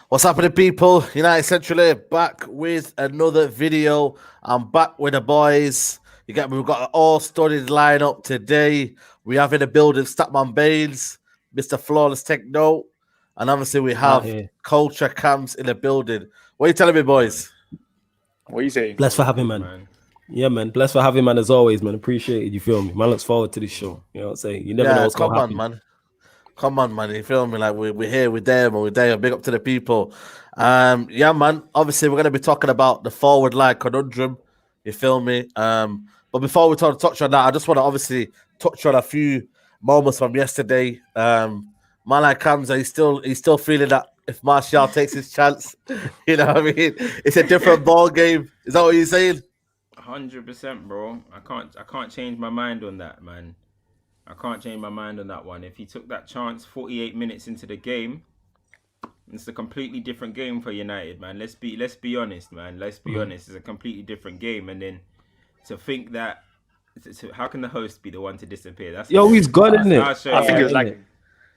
What's happening, people? United Central here, back with another video. I'm back with the boys. You get me? We've got an all-studied lineup today. We have in the building statmanbains, Mr. Flawless Techno, and obviously we have Culture Cams in the building. What are you telling me, boys? What are you saying? Blessed for having, man. Yeah, man. Blessed for having, man, as always, man. Appreciate it. You feel me? Man, looks forward to this show. You know what I'm saying? You never know what's going to happen. Man. Come on, man. You feel me? Like we're here with them and we're there. Big up to the people. Yeah, man. Obviously, we're going to be talking about the forward line conundrum. You feel me? But before we touch on that, I just want to obviously touch on a few moments from yesterday. Man like Kamza, he's still feeling that if Martial takes his chance, you know what I mean? It's a different ball game. Is that what you're saying? 100%, bro. I can't change my mind on that, man. I can't change my mind on that one. If he took that chance 48 minutes into the game, it's a completely different game for United, man. Let's be honest, man. Let's be honest. It's a completely different game. And then to think that, how can the host be the one to disappear? That's he's gone, isn't it? I think it was like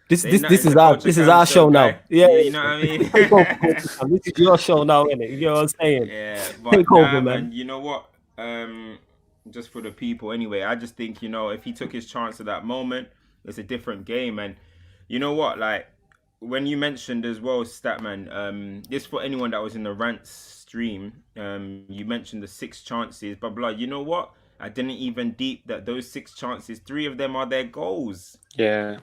this is our show now. Yeah, you know what I mean. This is your show now, isn't it? You know what I'm saying? Yeah, but take over, man. You know what? Just for the people anyway, I just think, you know, if he took his chance at that moment, it's a different game. And you know what, like when you mentioned as well, Statman, this for anyone that was in the rant stream, you mentioned the 6 chances, blah blah. You know what, I didn't even deep that those 6 chances, 3 of them are their goals. Yeah,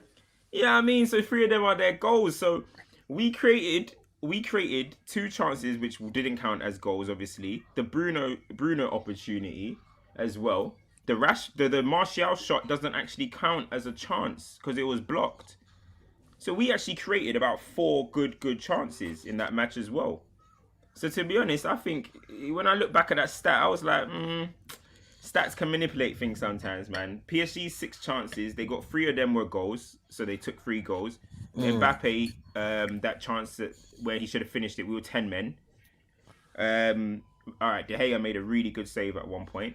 I mean, so 3 of them are their goals. So we created 2 chances which didn't count as goals, obviously. The Bruno opportunity as well. The Martial shot doesn't actually count as a chance because it was blocked. So we actually created about 4 good chances in that match as well. So to be honest, I think when I look back at that stat, I was like, stats can manipulate things sometimes, man. PSG's 6 chances, they got 3 of them were goals, so they took 3 goals. Mbappe, that chance where he should have finished it, we were 10 men. All right, De Gea made a really good save at one point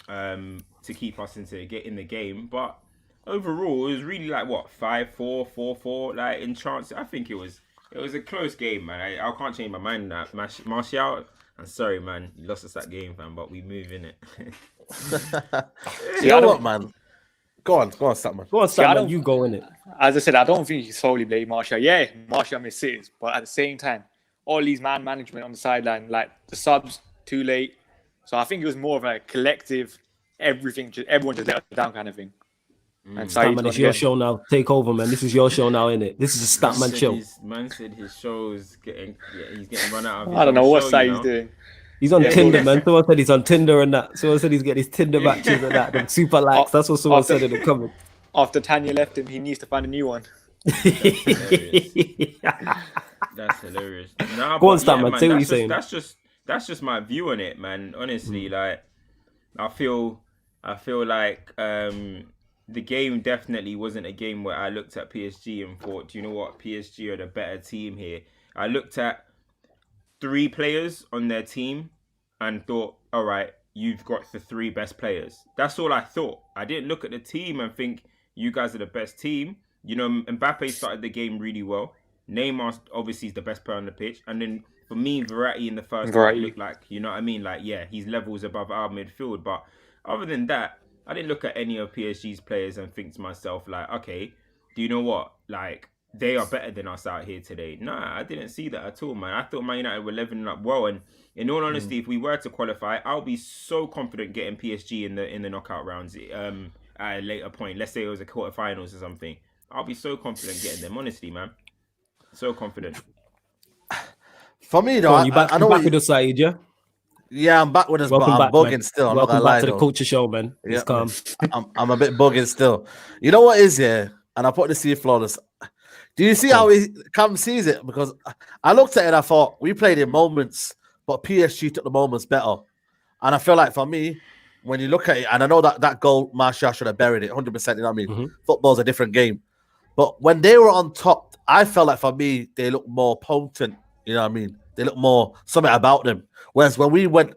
to keep us in the game. But overall, it was really like, what, 5-4, 4-4, like in chances. I think it was a close game, man. I can't change my mind on that. Martial, I'm sorry, man. You lost us that game, fam, but we move in it. You know what, man? Go on, Statman. Go on, Statman. You go in it. As I said, I don't think you solely blame Martial. Yeah, Martial missed it, but at the same time, all these man management on the sideline, like the subs too late. So I think it was more of a collective, everyone just let us down kind of thing. And Statman, it's your show now. Take over, man. This is your show now, innit? This is a Statman show. Man said his show is he's getting run out of his I don't know what side he's doing. He's on Tinder, man. Someone said he's on Tinder and that. Someone said he's getting his Tinder matches and that. Them super likes. That's what someone said in the comments. After Tanya left him, he needs to find a new one. That's hilarious. Nah, go on, Statman. Say what you're saying. That's just my view on it, man. Honestly, like I feel like the game definitely wasn't a game where I looked at PSG and thought, you know what, PSG are the better team here. I looked at 3 players on their team and thought, all right, you've got the 3 best players. That's all I thought. I didn't look at the team and think you guys are the best team. You know, Mbappe started the game really well. Neymar obviously is the best player on the pitch. And then for me, Verratti in the first half looked like, you know what I mean? Like, yeah, he's levels above our midfield. But other than that, I didn't look at any of PSG's players and think to myself, like, okay, do you know what? Like, they are better than us out here today. Nah, I didn't see that at all, man. I thought Man United were leveling up well. And in all honesty, if we were to qualify, I'll be so confident getting PSG in the knockout rounds at a later point. Let's say it was a quarterfinals or something. I'll be so confident getting them, honestly, man. So confident. For me, though, you back with us, Saeed, yeah? Yeah, I'm back with us, but I'm bugging still. Welcome back to the culture show, man. Yeah, I'm a bit bugging still. You know what is here? And I put this to you, Flawless. Do you see how Cam sees it? Because I looked at it and I thought, we played in moments, but PSG took the moments better. And I feel like for me, when you look at it, and I know that goal, Martial should have buried it 100%, you know what I mean? Football's a different game. But when they were on top, I felt like for me, they looked more potent, you know what I mean? They looked more something about them. Whereas when we went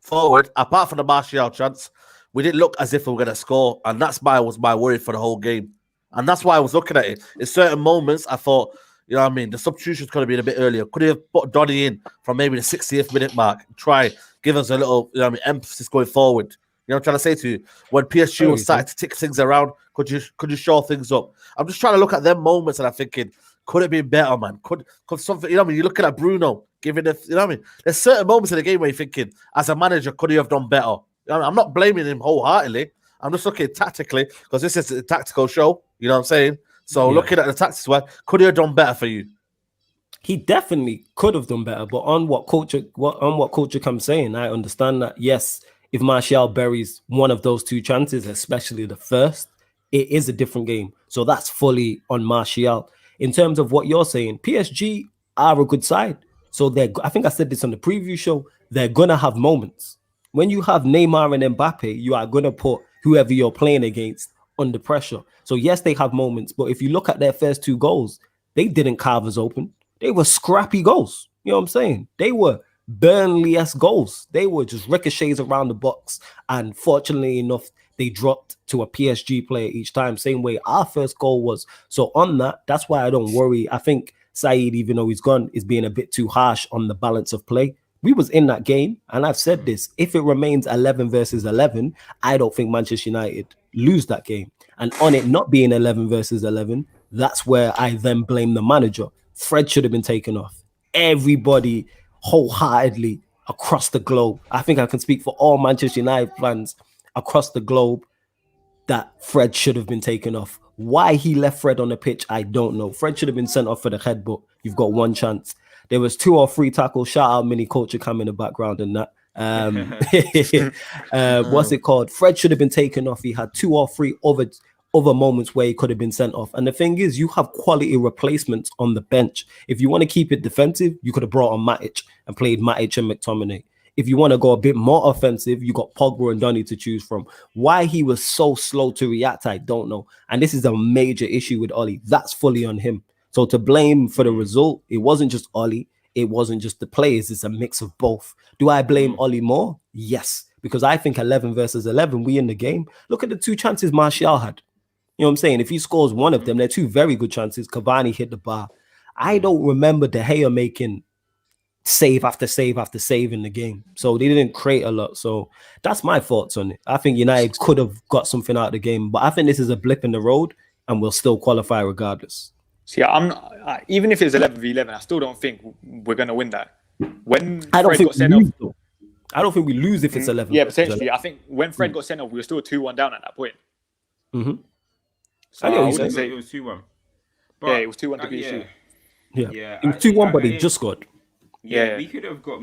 forward, apart from the Martial chance, we didn't look as if we were going to score. And that's was my worry for the whole game. And that's why I was looking at it. In certain moments, I thought, You know what I mean? The substitutions could have been a bit earlier. Could he have put Donny in from maybe the 60th minute mark? Try give us a little, you know what I mean, emphasis going forward. You know what I'm trying to say to you? When PSG was starting to tick things around, could you show things up? I'm just trying to look at them moments and I'm thinking, could it be better, man? Could something, you know what I mean? You're looking at Bruno, giving the, you know what I mean? There's certain moments in the game where you're thinking, as a manager, could he have done better? You know what I mean? I'm not blaming him wholeheartedly. I'm just looking tactically, because this is a tactical show. You know what I'm saying? So looking at the tactics, could he have done better for you? He definitely could have done better, but on what culture comes saying, I understand that. Yes, if Martial buries one of those two chances, especially the first, it is a different game. So that's fully on Martial. In terms of what you're saying, PSG are a good side. So I think I said this on the preview show, they're gonna have moments. When you have Neymar and Mbappe, you are gonna put whoever you're playing against under pressure. So yes, they have moments, but if you look at their first two goals, they didn't carve us open. They were scrappy goals. You know what I'm saying? They were Burnley-esque goals. They were just ricochets around the box. And fortunately enough, they dropped to a PSG player each time, same way our first goal was. So on that, that's why I don't worry. I think Saeed, even though he's gone, is being a bit too harsh on the balance of play. We was in that game, and I've said this, if it remains 11 versus 11, I don't think Manchester United lose that game. And on it not being 11 versus 11, that's where I then blame the manager. Fred should have been taken off. Everybody wholeheartedly across the globe. I think I can speak for all Manchester United fans across the globe that Fred should have been taken off. Why he left Fred on the pitch, I don't know. Fred should have been sent off for the headbutt. You've got one chance. There was 2 or 3 tackles. Shout out Mini Culture come in the background and that. What's it called? Fred should have been taken off. He had 2 or 3 other moments where he could have been sent off. And the thing is, you have quality replacements on the bench. If you want to keep it defensive, you could have brought on Matic and played Matic and McTominay. If you want to go a bit more offensive, you got Pogba and Donny to choose from. Why he was so slow to react, I don't know. And this is a major issue with Oli. That's fully on him. So to blame for the result, it wasn't just Oli. It wasn't just the players. It's a mix of both. Do I blame Oli more? Yes. Because I think 11 versus 11, we in the game. Look at the 2 chances Martial had. You know what I'm saying? If he scores one of them, they're 2 very good chances. Cavani hit the bar. I don't remember De Gea making save after save after save in the game. So they didn't create a lot. So that's my thoughts on it. I think United could have got something out of the game, but I think this is a blip in the road and we'll still qualify regardless. See, even if it's 11v11, I still don't think we're going to win that. When I don't Fred think got sent off, I don't think we lose if it's 11. Yeah, potentially. I think when Fred got sent off, we were still 2-1 down at that point. Mm-hmm. So I wouldn't say it was 2-1. Yeah, it was 2-1 to PSG. Yeah. It was 2-1, but he just scored. Yeah, we could have got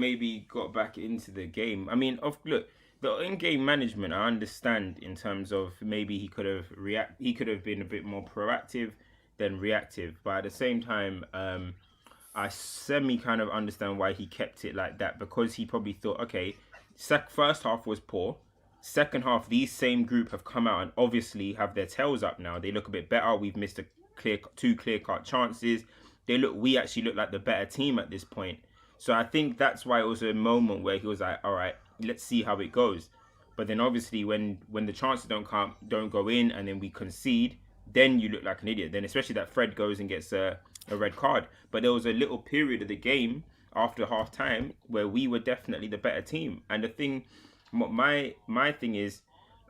back into the game. I mean, look, the in-game management, I understand in terms of maybe he could have been a bit more proactive than reactive. But at the same time, I semi kind of understand why he kept it like that, because he probably thought, okay, first half was poor. Second half, these same group have come out and obviously have their tails up now. They look a bit better. We've missed 2 clear-cut chances. We actually look like the better team at this point. So I think that's why it was a moment where he was like, all right, let's see how it goes. But then obviously when the chances don't go in and then we concede, then you look like an idiot. Then especially that Fred goes and gets a red card. But there was a little period of the game after half time where we were definitely the better team. And the thing, my thing is,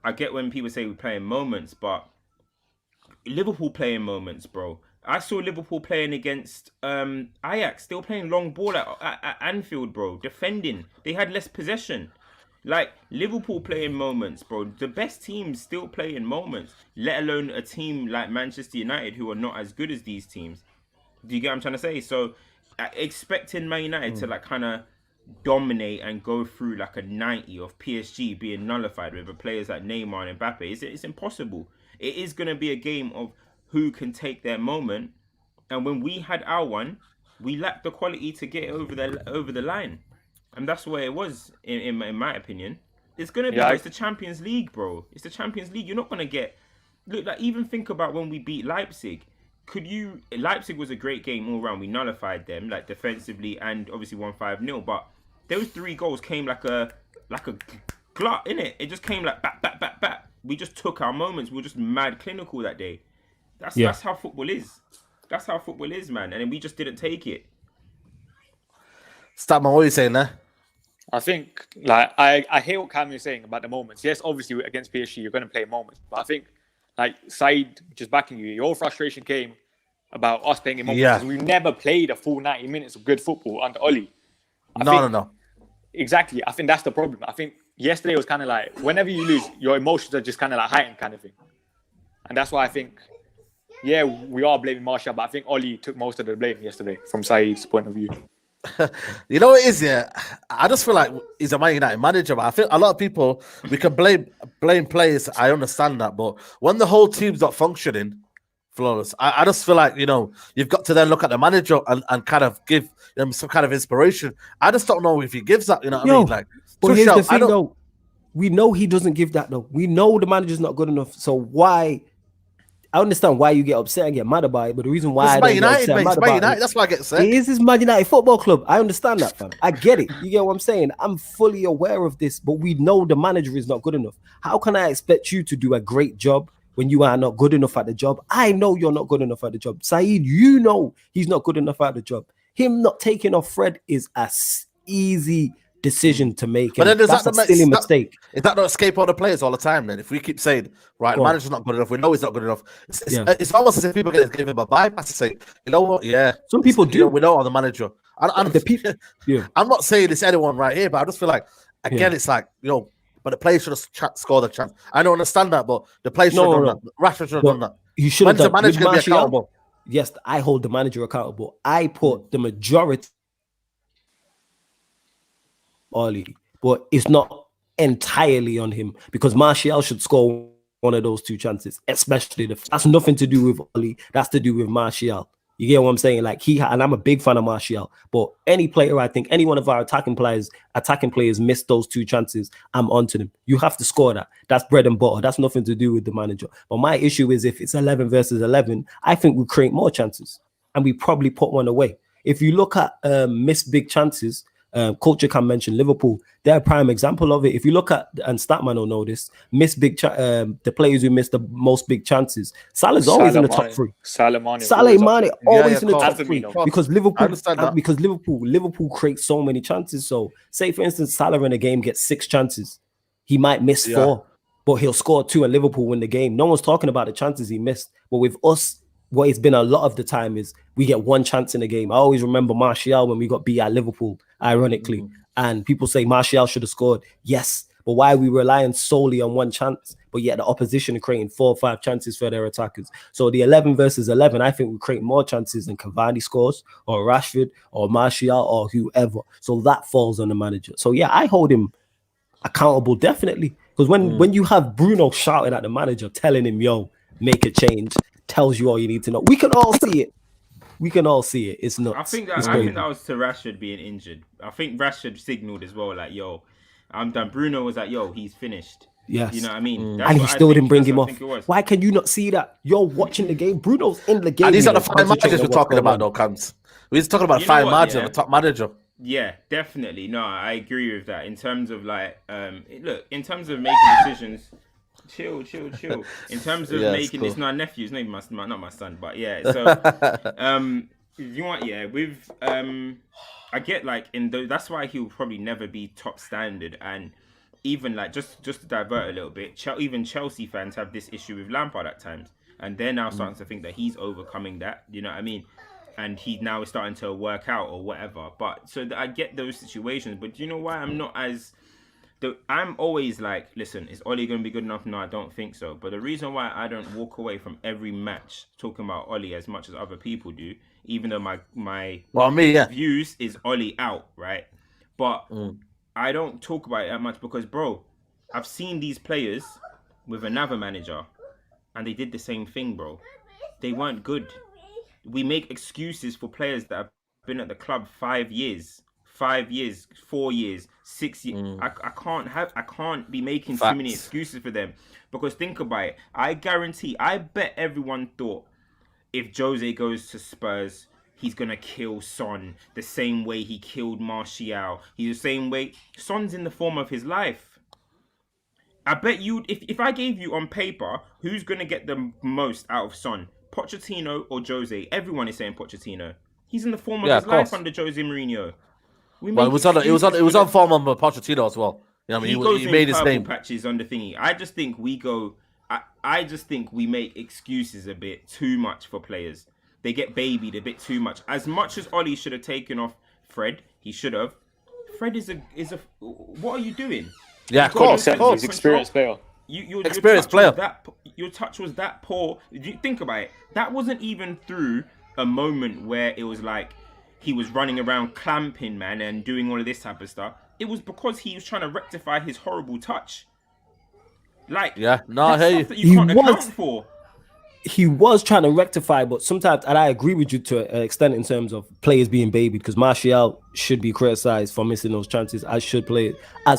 I get when people say we play in moments, but Liverpool play in moments, bro. I saw Liverpool playing against Ajax, still playing long ball at Anfield, bro. Defending. They had less possession. Like, Liverpool play in moments, bro. The best teams still play in moments, let alone a team like Manchester United who are not as good as these teams. Do you get what I'm trying to say? So, expecting Man United to, like, kind of dominate and go through, like, a 90 of PSG being nullified with players like Neymar and Mbappe, it's impossible. It is going to be a game of who can take their moment, and when we had our one, we lacked the quality to get over the line, and that's where it was in my opinion. It's gonna be it's the Champions League, bro. It's the Champions League. You're not gonna get even think about when we beat Leipzig. Leipzig was a great game all round. We nullified them like defensively and obviously won 5-0. But those 3 goals came like a glut, innit? It just came like back. We just took our moments. We were just mad clinical that day. That's how football is. That's how football is, man. And then we just didn't take it. Statman, what are you saying there? I think, like, I hear what Cam is saying about the moments. Yes, obviously against PSG, you're going to play moments. But I think, like, Said, just backing you, your frustration came about us playing in moments. Yeah. Because we've never played a full 90 minutes of good football under Oli. No. Exactly. I think that's the problem. I think yesterday was kind of like, whenever you lose, your emotions are just kind of like heightened kind of thing. And that's why I think, yeah, we are blaming Martial, but I think Oli took most of the blame yesterday from Said's point of view. You know what it is, yeah? I just feel like he's a Man United manager, but I feel a lot of people, we can blame players. I understand that, but when the whole team's not functioning, flawless, I just feel like, you know, you've got to then look at the manager and kind of give them some kind of inspiration. I just don't know if he gives that, you know what I mean? Like, but here's the thing, though. We know he doesn't give that, though. We know the manager's not good enough. So why? I understand why you get upset and get mad about it, but the reason why I don't get upset and mad about it, that's why I get upset. It is this Man United football club. I understand that, fam. I get it. You get what I'm saying? I'm fully aware of this, but we know the manager is not good enough. How can I expect you to do a great job when you are not good enough at the job? I know you're not good enough at the job. Said, you know he's not good enough at the job. Him not taking off Fred is a easy decision to make. But then that's a silly mistake. Is that not escape all the players all the time then? If we keep saying, right, the manager's not good enough, we know he's not good enough. It's almost as if people give him a bypass to say, you know what, yeah. Some people do. You know, we know on the manager. And the people, I'm not saying it's anyone right here, but I just feel like, again, it's like, you know, but the players should have scored the chance. I don't understand that, but the players should have done that. Rashford should have done that. You should have done the manager going to be accountable? Yes, I hold the manager accountable. I put the majority Oli, but it's not entirely on him because Martial should score one of those two chances, especially that's nothing to do with Oli. That's to do with Martial. You get what I'm saying? Like and I'm a big fan of Martial, but any player, I think any one of our attacking players missed those two chances, I'm onto them. You have to score that. That's bread and butter. That's nothing to do with the manager. But my issue is if it's 11 versus 11, I think we create more chances and we probably put one away. If you look at missed big chances, Culture can mention Liverpool. They're a prime example of it. If you look at, and Statman will know this, the players who missed the most big chances. Salah's always in the top three. Salah Mane always in the top three because Liverpool creates so many chances. So say for instance, Salah in a game gets 6 chances. He might miss 4, but he'll score 2 and Liverpool win the game. No one's talking about the chances he missed. But with us, what it's been a lot of the time is we get 1 chance in a game. I always remember Martial when we got beat at Liverpool, ironically. And people say Martial should have scored. Yes, but why are we relying solely on 1 chance? But yet the opposition are creating 4 or 5 chances for their attackers. So the 11 versus 11, I think we create more chances than Cavani scores or Rashford or Martial or whoever. So that falls on the manager. So yeah, I hold him accountable, definitely. Because when you have Bruno shouting at the manager, telling him, yo, make a change, tells you all you need to know. We can all see it. It's nuts. I think that was to Rashford being injured. I think Rashford signaled as well, like, yo, I'm done. Bruno was like, yo, he's finished. Yes. You know what I mean? And he still didn't bring him off. Why can you not see that? You're watching the game. Bruno's in the game. And these are the 5 managers we're talking about, though, Cams. We're just talking about 5 managers, the top manager. Yeah, definitely. No, I agree with that. In terms of like, look, in terms of making decisions, chill. In terms of making this, not nephew, it's not even not my son, but yeah. So, you want with I get like that's why he'll probably never be top standard, and even like just to divert a little bit, even Chelsea fans have this issue with Lampard at times, and they're now starting to think that he's overcoming that. You know what I mean? And he now is starting to work out or whatever. But so I get those situations. But do you know why I'm not as... I'm always like, listen, is Oli going to be good enough? No, I don't think so. But the reason why I don't walk away from every match talking about Oli as much as other people do, even though my views is Oli out, right? But I don't talk about it that much because, bro, I've seen these players with another manager and they did the same thing, bro. They weren't good. We make excuses for players that have been at the club 5 years, 4 years, 6 years. I can't be making too many excuses for them because think about it. I bet everyone thought if Jose goes to Spurs, he's gonna kill Son the same way he killed Martial. He's the same way. Son's in the form of his life. I bet you, if I gave you on paper who's gonna get the most out of Son, Pochettino or Jose. Everyone is saying Pochettino. He's in the form of Yeah, his of life course. under Jose Mourinho. Well, it was on form of Pochettino as well. You know what I mean? He goes He in made his purple name. patches on the thingy. I just think we go. I just think we make excuses a bit too much for players. They get babied a bit too much. As much as Ollie should have taken off Fred, he should have. Fred is a. What are you doing? Yeah, of course. He's experienced player. Your Experienced touch player. Your touch was that poor. You think about it. That wasn't even through a moment where it was like he was running around clamping, man, and doing all of this type of stuff. It was because he was trying to rectify his horrible touch. Like, yeah, no, I hear you. That you can't account for. He was trying to rectify, but sometimes, and I agree with you to an extent in terms of players being babied, because Martial should be criticized for missing those chances, as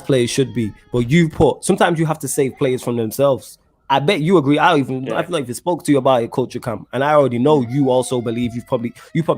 players should be. But sometimes you have to save players from themselves. I bet you agree. I feel like if spoke to you about it, Culture Camp, and I already know you also believe you probably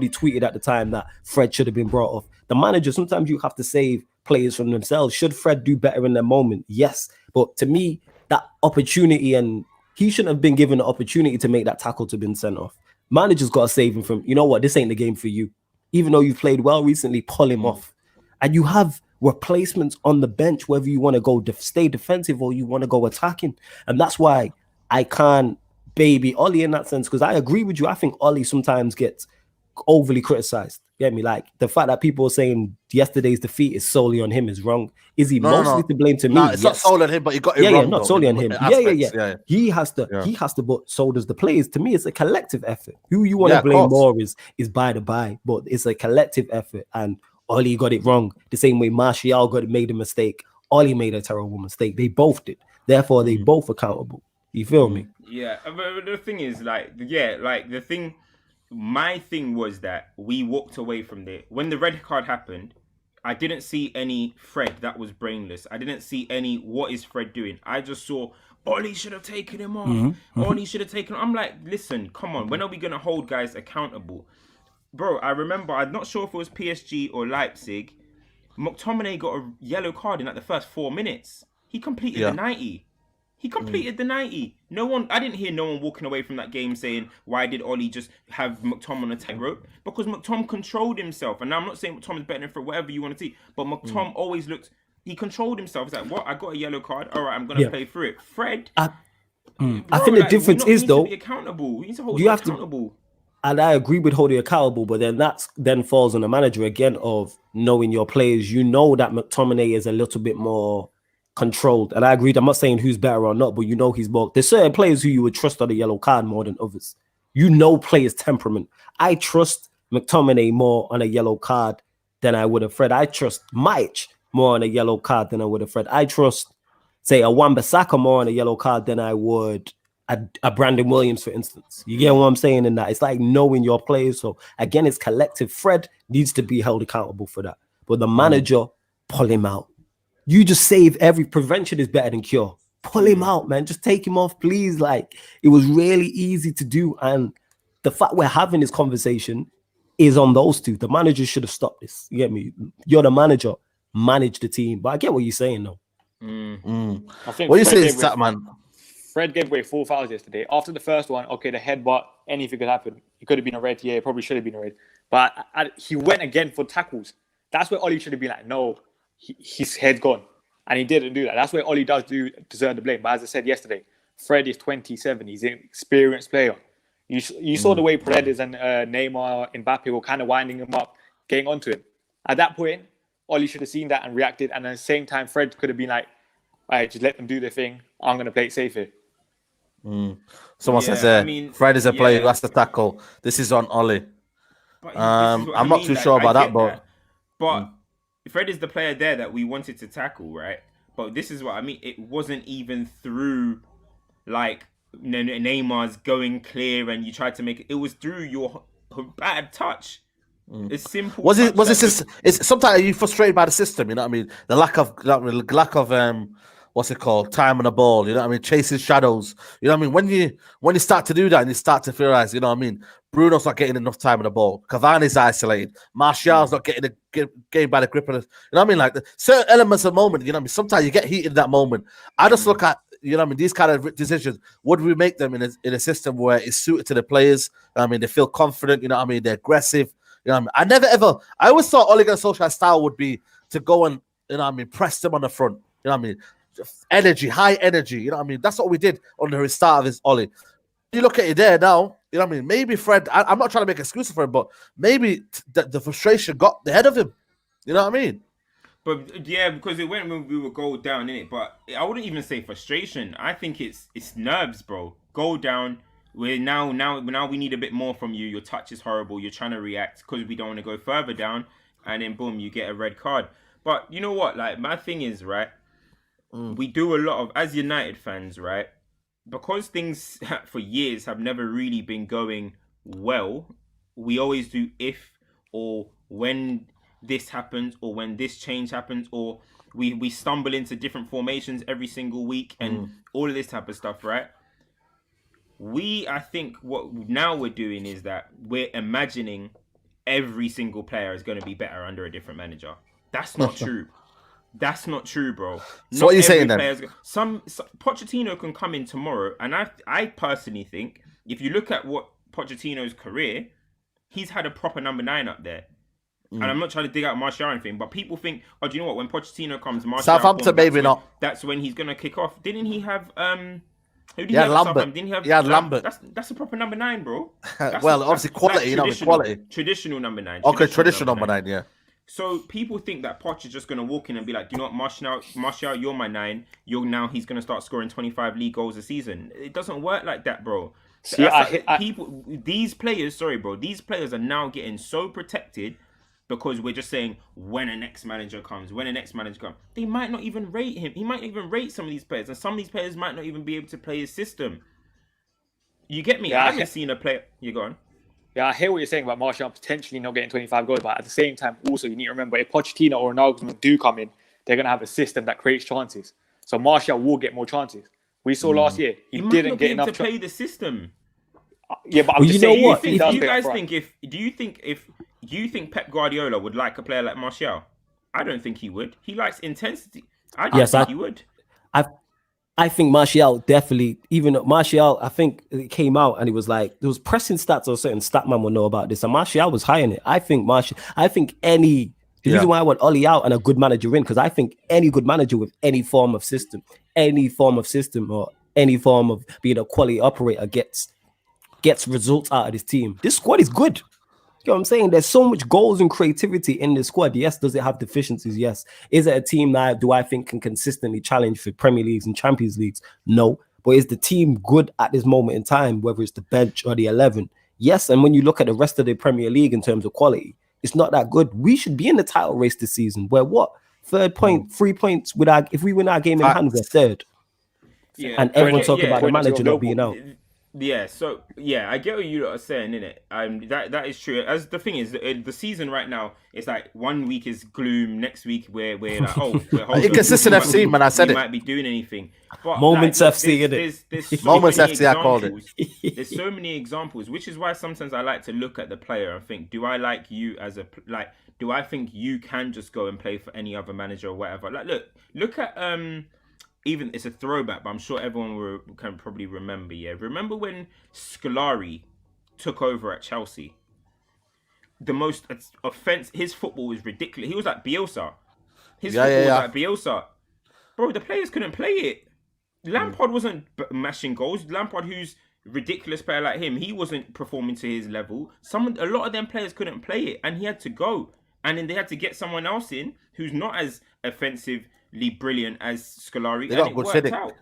tweeted at the time that Fred should have been brought off. The manager, sometimes you have to save players from themselves. Should Fred do better in that moment? Yes, but to me, that opportunity, and he shouldn't have been given the opportunity to make that tackle to been sent off. Manager's got to save him from, you know what, this ain't the game for you. Even though you've played well recently, pull him off. And you have replacements on the bench, whether you want to go stay defensive or you want to go attacking. And that's why I can't baby Ollie in that sense, because I agree with you. I think Ollie sometimes gets overly criticized. Get me? Like the fact that people are saying yesterday's defeat is solely on him is wrong. Is he mostly to blame to me? No, it's not solely on him, but he got it wrong. Yeah, not solely on him. Yeah. He has to, but so does the players. To me, it's a collective effort. Who you want to blame more is by the by, but it's a collective effort. And Ollie got it wrong the same way Martial made a mistake. Ollie made a terrible mistake. They both did. Therefore, they both accountable. You feel me? Yeah, but the thing is, my thing was that we walked away from there. When the red card happened, I didn't see any Fred that was brainless. I didn't see any, what is Fred doing? I just saw, Ollie should have taken him off. Ollie should have taken him. I'm like, listen, come on. When are we going to hold guys accountable? Bro, I remember, I'm not sure if it was PSG or Leipzig. McTominay got a yellow card in like the first 4 minutes. He completed the 90. He completed the 90. I didn't hear no one walking away from that game saying, why did Ollie just have McTom on a tightrope? Because McTom controlled himself. And now I'm not saying McTom is better than Fred, whatever you want to see. But McTom always he controlled himself. He's like, what? I got a yellow card. All right, I'm going to play through it. Fred. I think the difference is, though, to be accountable. We need to hold you accountable. And I agree with holding accountable, but then that falls on the manager again of knowing your players. You know that McTominay is a little bit more controlled, and I agreed. I'm not saying who's better or not, but you know he's more. There's certain players who you would trust on a yellow card more than others. You know players' temperament. I trust McTominay more on a yellow card than I would have Fred. I trust Mike more on a yellow card than I would have Fred. I trust, say, a Wan-Bissaka more on a yellow card than I would a Brandon Williams, for instance. You get what I'm saying in that? It's like knowing your players. So again, it's collective. Fred needs to be held accountable for that. But the manager, pull him out. You just save prevention is better than cure. Pull him out, man. Just take him off, please. Like, it was really easy to do. And the fact we're having this conversation is on those two. The manager should have stopped this. You get me? You're the manager. Manage the team. But I get what you're saying, though. I think what you say is that, man. Fred gave away 4 fouls yesterday. After the first one, okay, the headbutt, anything could happen. It could have been a red. Yeah, it probably should have been a red. But he went again for tackles. That's where Ollie should have been like, no, his head's gone. And he didn't do that. That's where Ollie does deserve the blame. But as I said yesterday, Fred is 27. He's an experienced player. You saw the way Paredes and Neymar, Mbappe were kind of winding him up, getting onto him. At that point, Ollie should have seen that and reacted. And at the same time, Fred could have been like, all right, just let them do their thing. I'm going to play it safe here. Someone says, Fred is a player who has to tackle. This is on Ollie. I'm not too sure about that, but Fred is the player there that we wanted to tackle, right? But this is what I mean. It wasn't even through like Neymar's going clear and you tried to make it. It was through your bad touch. It's simple. Was it just? It's sometimes you frustrated by the system. You know what I mean? The lack of what's it called? Time on the ball. You know what I mean? Chasing shadows. You know what I mean? When you start to do that and you start to realize, you know what I mean? Bruno's not getting enough time on the ball. Cavani's isolated. Martial's not getting the game by the grip of it. You know what I mean? Like certain elements of the moment, you know what I mean? Sometimes you get heated in that moment. I just look at, you know what I mean, these kind of decisions, would we make them in a system where it's suited to the players? I mean, they feel confident, you know what I mean, they're aggressive. You know what I mean? I always thought Ole Gunnar Solskjaer's style would be to go and, you know what I mean, press them on the front. You know what I mean? Energy, high energy. You know what I mean? That's what we did under his start of his Ole. You look at it there now, you know what I mean? Maybe Fred, I'm not trying to make excuses for him, but maybe the frustration got the head of him. You know what I mean? But yeah, because it went when we were goal down in it. But I wouldn't even say frustration. I think it's nerves, bro. Goal down. We're now we need a bit more from you. Your touch is horrible. You're trying to react because we don't want to go further down, and then boom, you get a red card. But you know what? Like, my thing is, right, we do a lot of, as United fans, right, because things for years have never really been going well, we always do if or when this happens or when this change happens, or we stumble into different formations every single week and all of this type of stuff, right? I think what now we're doing is that we're imagining every single player is going to be better under a different manager. That's not true. That's not true, bro. So what are you saying then? Some Pochettino can come in tomorrow, and I personally think if you look at what Pochettino's career, he's had a proper number 9 up there. And I'm not trying to dig out Martial or anything, but people think, oh, do you know what? When Pochettino comes, Martial, Southampton, maybe not. That's when he's going to kick off. Didn't he have who did he have Lambert. Didn't he have? Yeah, Lambert. That's a proper number 9, bro. Well, obviously quality, you know, quality. Traditional number 9. Okay, traditional number 9, yeah. So people think that Poch is just going to walk in and be like, you know what, Martial, you're my 9. He's going to start scoring 25 league goals a season. It doesn't work like that, bro. These players are now getting so protected because we're just saying when a next manager comes, they might not even rate him. He might not even rate some of these players, and some of these players might not even be able to play his system. You get me? I haven't seen a player. You go on. Yeah, I hear what you're saying about Martial potentially not getting 25 goals, but at the same time, also, you need to remember, if Pochettino or Nagelsmann do come in, they're going to have a system that creates chances. So Martial will get more chances. We saw last year, he didn't get enough to play the system. Yeah, but I'm just saying, what? Do you think Pep Guardiola would like a player like Martial? I don't think he would. He likes intensity. I don't think he would. I think Martial definitely, even Martial, I think it came out and it was like, there was pressing stats or certain statman will know about this. And Martial was high in it. The reason why I want Oli out and a good manager in, because I think any good manager with any form of system or any form of being a quality operator gets results out of this team. This squad is good. You know what I'm saying? There's so much goals and creativity in the squad. Yes, does it have deficiencies? Yes. Is it a team that do I think can consistently challenge for Premier Leagues and Champions Leagues? No. But is the team good at this moment in time, whether it's the bench or the 11? Yes. And when you look at the rest of the Premier League in terms of quality, it's not that good. We should be in the title race this season. Where what? 3 points if we win our game in hand, we're third. Yeah. And everyone talking about the manager not being out. Yeah, so I get what you are saying, innit? That is true. As the thing is, the season right now, it's like 1 week is gloom, next week we're like, we're inconsistent FC, man. I said it. Might be doing anything. But Moments FC, innit? There's Moments FC, I called it. There's so many examples, which is why sometimes I like to look at the player and think, do I like you as do I think you can just go and play for any other manager or whatever? Like, look at even it's a throwback, but I'm sure everyone can probably remember. Yeah, remember when Scolari took over at Chelsea? The most his football was ridiculous. He was like Bielsa. His football was like Bielsa. Bro, the players couldn't play it. Lampard wasn't mashing goals. Lampard, who's a ridiculous player like him, he wasn't performing to his level. A lot of them players couldn't play it, and he had to go. And then they had to get someone else in who's not as offensively brilliant as Scolari, and it worked out.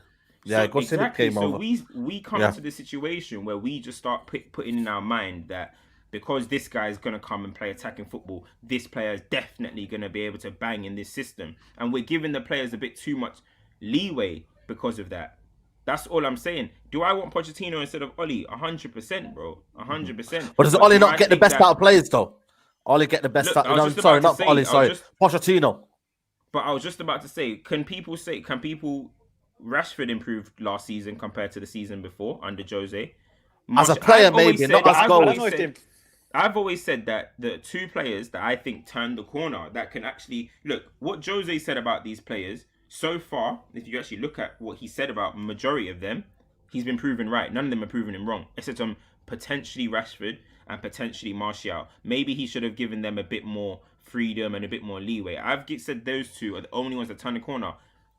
Yeah, exactly. Came over. we come to the situation where we just start putting in our mind that because this guy is going to come and play attacking football, this player is definitely going to be able to bang in this system, and we're giving the players a bit too much leeway because of that. That's all I'm saying. Do I want Pochettino instead of Oli? 100%, bro. 100%. But does Oli not get the best out of players though? Oli get the best out. Pochettino. But I was just about to say, can people Rashford improved last season compared to the season before under Jose? As a player, maybe, not as goals. I've always said that the two players that I think turned the corner that can actually look what Jose said about these players So far, if you actually look at what he said about majority of them, he's been proven right. None of them are proving him wrong, except potentially Rashford and potentially Martial. Maybe he should have given them a bit more freedom and a bit more leeway. I've said those two are the only ones that turn the corner.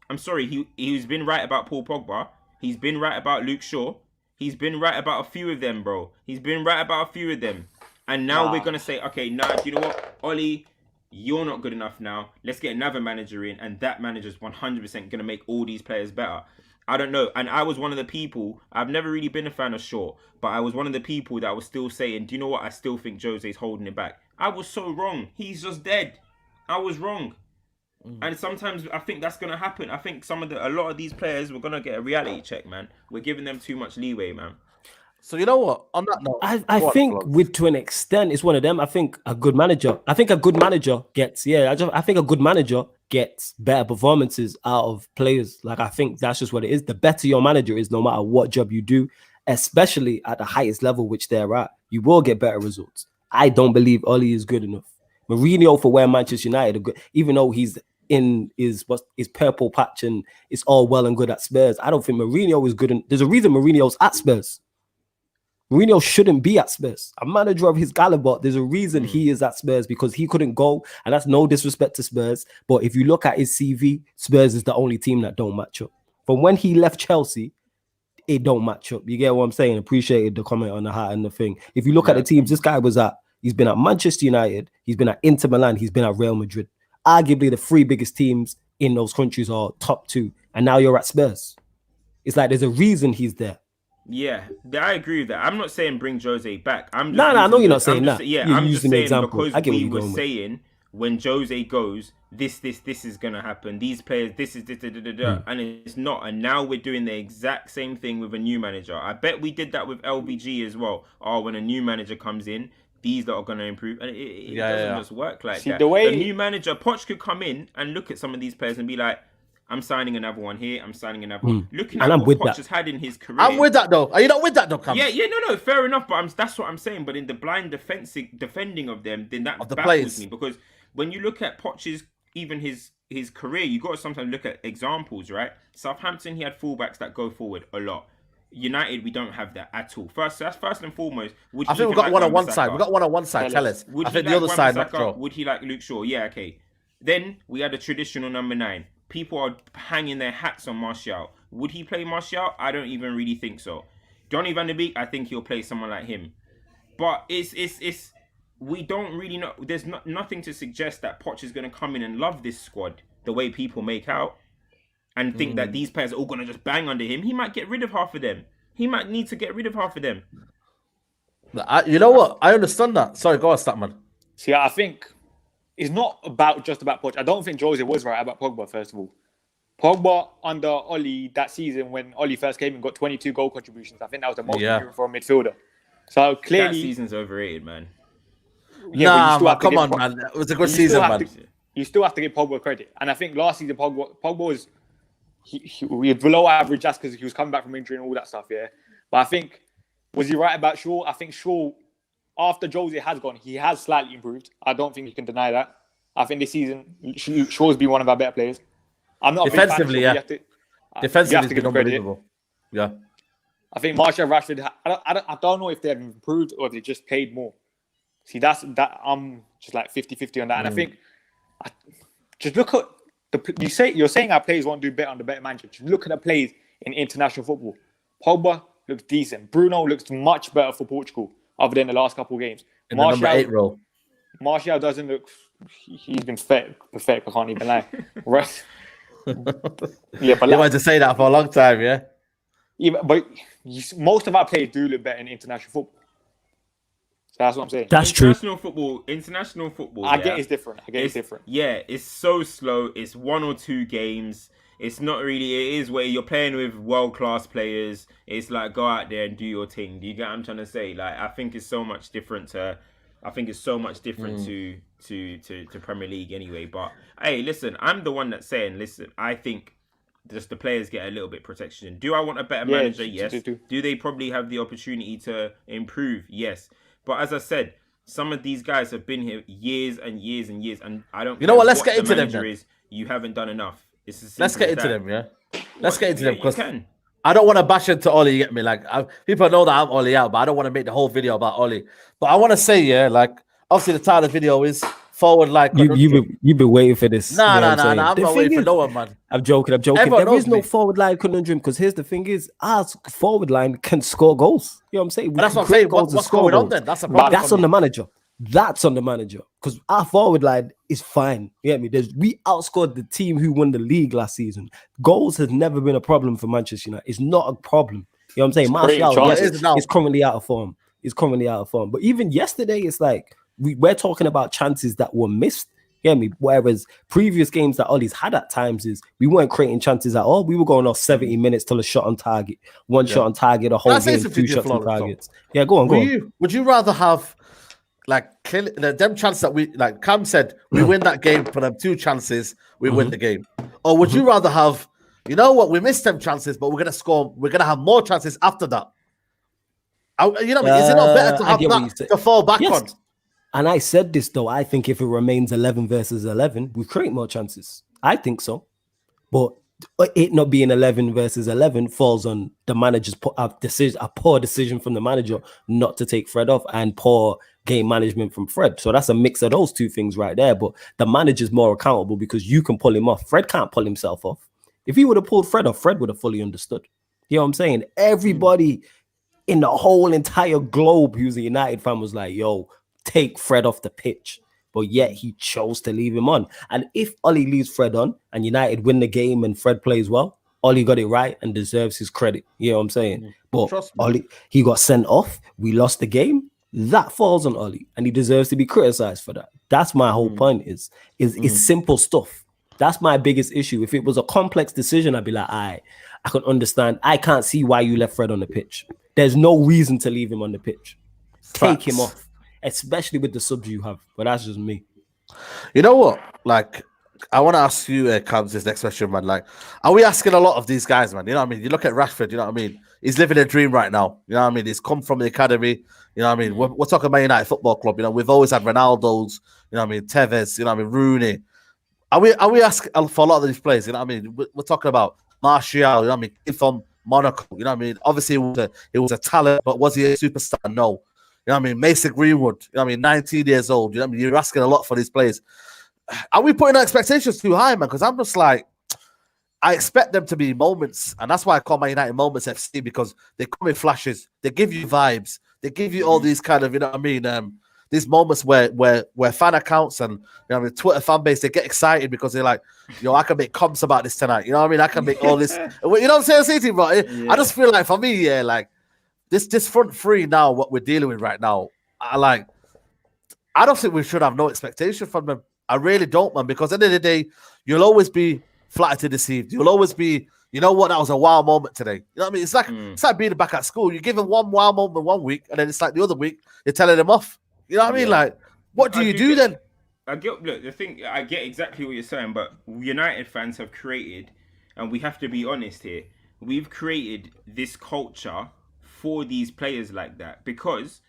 I'm sorry, he's been right about Paul Pogba. He's been right about Luke Shaw. He's been right about a few of them, bro. He's been right about a few of them. And now we're going to say, okay, now, do you know what? Ollie, you're not good enough now. Let's get another manager in. And that manager's 100% going to make all these players better. I don't know. And I was one of the people, I've never really been a fan of Shaw, but I was one of the people that was still saying, do you know what? I still think Jose's holding it back. I was so wrong. He's just dead. I was wrong. And sometimes I think that's going to happen. I think a lot of these players, we're going to get a reality check, man. We're giving them too much leeway, man. So you know what? On that note, I think to an extent, it's one of them. I think a good manager gets better performances out of players. Like, I think that's just what it is. The better your manager is, no matter what job you do, especially at the highest level which they're at, you will get better results. I don't believe Ollie is good enough. Mourinho, for where Manchester United are good, even though he's in his purple patch and it's all well and good at Spurs, I don't think Mourinho is good. There's a reason Mourinho's at Spurs. Mourinho shouldn't be at Spurs. A manager of his caliber, there's a reason he is at Spurs, because he couldn't go, and that's no disrespect to Spurs, but if you look at his CV, Spurs is the only team that don't match up. From when he left Chelsea, it don't match up. You get what I'm saying? Appreciated the comment on the hat and the thing. If you look at the teams this guy was at, he's been at Manchester United, he's been at Inter Milan, he's been at Real Madrid. Arguably the three biggest teams in those countries are top two, and now you're at Spurs. It's like there's a reason he's there. Yeah, I agree with that. I'm not saying bring Jose back. I know you're not saying that. I'm just saying example. Because we were saying when Jose goes, this is gonna happen. These players, this is and it's not. And now we're doing the exact same thing with a new manager. I bet we did that with LVG as well. Oh, when a new manager comes in, these that are going to improve, and it doesn't just work like that. The new manager, Poch, could come in and look at some of these players and be like, I'm signing another one here. I'm signing another one. Looking at what Poch has had in his career. I'm with that though. Are you not with that though, Cam? Yeah, no, fair enough. But that's what I'm saying. But in the blind defending of them, then that baffles players. me, because when you look at Poch's, even his career, you got to sometimes look at examples, right? Southampton, he had fullbacks that go forward a lot. United, we don't have that at all. First and foremost, I think we've got one on one side. We've got one on one side. Tell us. I think the other side, not sure. Would he like Luke Shaw? Yeah, okay. Then we had a traditional number 9. People are hanging their hats on Martial. Would he play Martial? I don't even really think so. Donny van der Beek, I think he'll play someone like him. But it's we don't really know. There's nothing to suggest that Poch is going to come in and love this squad the way people make out, and think that these players are all going to just bang under him. He might get rid of half of them. He might need to get rid of half of them. You know what? I understand that. Sorry, go on, Statman. See, I think it's not just about Poch. I don't think Jose was right about Pogba, first of all. Pogba under Oli that season, when Oli first came and got 22 goal contributions, I think that was the most for a midfielder. So clearly, that season's overrated, man. Yeah, come on, man. It was a good season, man. You still have to give Pogba credit. And I think last season, Pogba was he was below average just because he was coming back from injury and all that stuff, yeah. But I think, was he right about Shaw? I think Shaw, after Jose has gone, he has slightly improved. I don't think you can deny that. I think this season, Shaw's been one of our better players. I'm not defensively, a big fan of Shaw, defensively, he's been unbelievable. Yeah. I think Martial, Rashford, I don't know if they've improved or if they just played more. See, that I'm just like 50-50 on that. And I think, just look at you're saying our players won't do better on the better manager. Just look at the plays in international football. Pogba looks decent. Bruno looks much better for Portugal, other than the last couple of games. In the number 8 role. Martial doesn't look. He's been perfect. I can't even lie. Right. Yeah, but you wanted to say that for a long time, yeah. Yeah, but most of our players do look better in international football. So that's what I'm saying. That's true. International football. I get it's different. It's different. Yeah, it's so slow. It's 1 or 2 games. It's not really. It is where you're playing with world-class players. It's like, go out there and do your thing. Do you get what I'm trying to say? Like, I think it's so much different to Premier League anyway. But hey, listen, I'm the one that's saying, listen, I think just the players get a little bit protection. Do I want a better manager? Yes. Do they probably have the opportunity to improve? Yes. But as I said, some of these guys have been here years and years and years, and I don't. You know what? Let's get into them. You haven't done enough. It's as Let's simple get as into that. them, yeah. Let's get into them You because can. I don't want to bash into Ollie. You get me? Like people know that I'm Ollie out, but I don't want to make the whole video about Ollie. But I want to say, yeah, like obviously the title of the video is forward like conundrum. You've been waiting for this. Nah, you know nah, what I'm nah, saying? nah. I'm The not thing waiting for is, no one, man. I'm joking. Everyone There is knows no me. forward line conundrum because here's the thing is, our forward line can score goals. You know what I'm saying? We But that's can what I'm create saying. goals and What's score going on goals. then? That's a problem. That's for on me. the manager. That's on the manager because our forward line is fine. You get me? We outscored the team who won the league last season. Goals has never been a problem for Manchester United. It's not a problem. You know what I'm saying? creating Martial, yes, chances. is currently out of form. He's currently out of form. But even yesterday, it's like we're talking about chances that were missed. You get me? Whereas previous games that Ollie's had at times is we weren't creating chances at all. We were going off 70 minutes till a shot on target, one shot on target, a whole Can I say game, something 2 to you, shots on Florence, targets. Yeah, go on. Would you rather have like them chances that we like Cam said we win that game for them 2 chances, we win the game? Or would you rather have, you know what, we missed them chances, but we're gonna score, we're gonna have more chances after that? You know what I mean? Is it not better to I have get what you that said. to fall back Yes. on? And I said this though. I think if it remains 11 versus 11, we create more chances. I think so. But it not being 11 versus 11 falls on the manager's a poor decision from the manager not to take Fred off and poor game management from Fred. So that's a mix of those 2 things right there. But the manager's more accountable because you can pull him off. Fred can't pull himself off. If he would have pulled Fred off, Fred would have fully understood. You know what I'm saying? Everybody in the whole entire globe who's a United fan was like, yo, take Fred off the pitch. But yet he chose to leave him on. And if Ollie leaves Fred on and United win the game and Fred plays well, Ollie got it right and deserves his credit. You know what I'm saying? But Ollie, he got sent off. We lost the game. That falls on Ollie, and he deserves to be criticized for that. That's my whole point. Is simple stuff. That's my biggest issue. If it was a complex decision, I'd be like, I can understand. I can't see why you left Fred on the pitch. There's no reason to leave him on the pitch. Take him off, especially with the subs you have. But that's just me. You know what? Like, I want to ask you, Cams, this next question, man. Like, are we asking a lot of these guys, man? You know what I mean? You look at Rashford, you know what I mean? He's living a dream right now. You know what I mean? He's come from the academy. You know what I mean? We're talking about United Football Club. You know, we've always had Ronaldo's, you know what I mean? Tevez, you know what I mean? Rooney. Are we asking for a lot of these players? You know what I mean? We're talking about Martial, you know what I mean? He's from Monaco, you know what I mean? Obviously, it was a talent, but was he a superstar? No. You know what I mean? Mason Greenwood, you know what I mean? 19 years old. You know what I mean? You're asking a lot for these players. Are we putting our expectations too high, man? Because I'm just like, I expect them to be moments, and that's why I call My United Moments FC, because they come in flashes, they give you vibes, they give you all these kind of, you know what I mean, these moments where fan accounts and, you know what I mean, Twitter fan base, they get excited because they're like, I can make comments about this tonight, you know what I mean? I can make all this, you know what I'm saying, bro? Yeah. I just feel like for me, yeah, like this front three now, what we're dealing with right now, I don't think we should have no expectation from them. I really don't, man, because at the end of the day, you'll always be flattered to deceived. You'll always be, you know what, that was a wow moment today. You know what I mean? It's like being back at school. You give them one wow moment 1 week, and then it's like the other week, you're telling them off. You know what I mean? Like, what do you do then? I get exactly what you're saying, but United fans have created, and we have to be honest here, we've created this culture for these players like that, because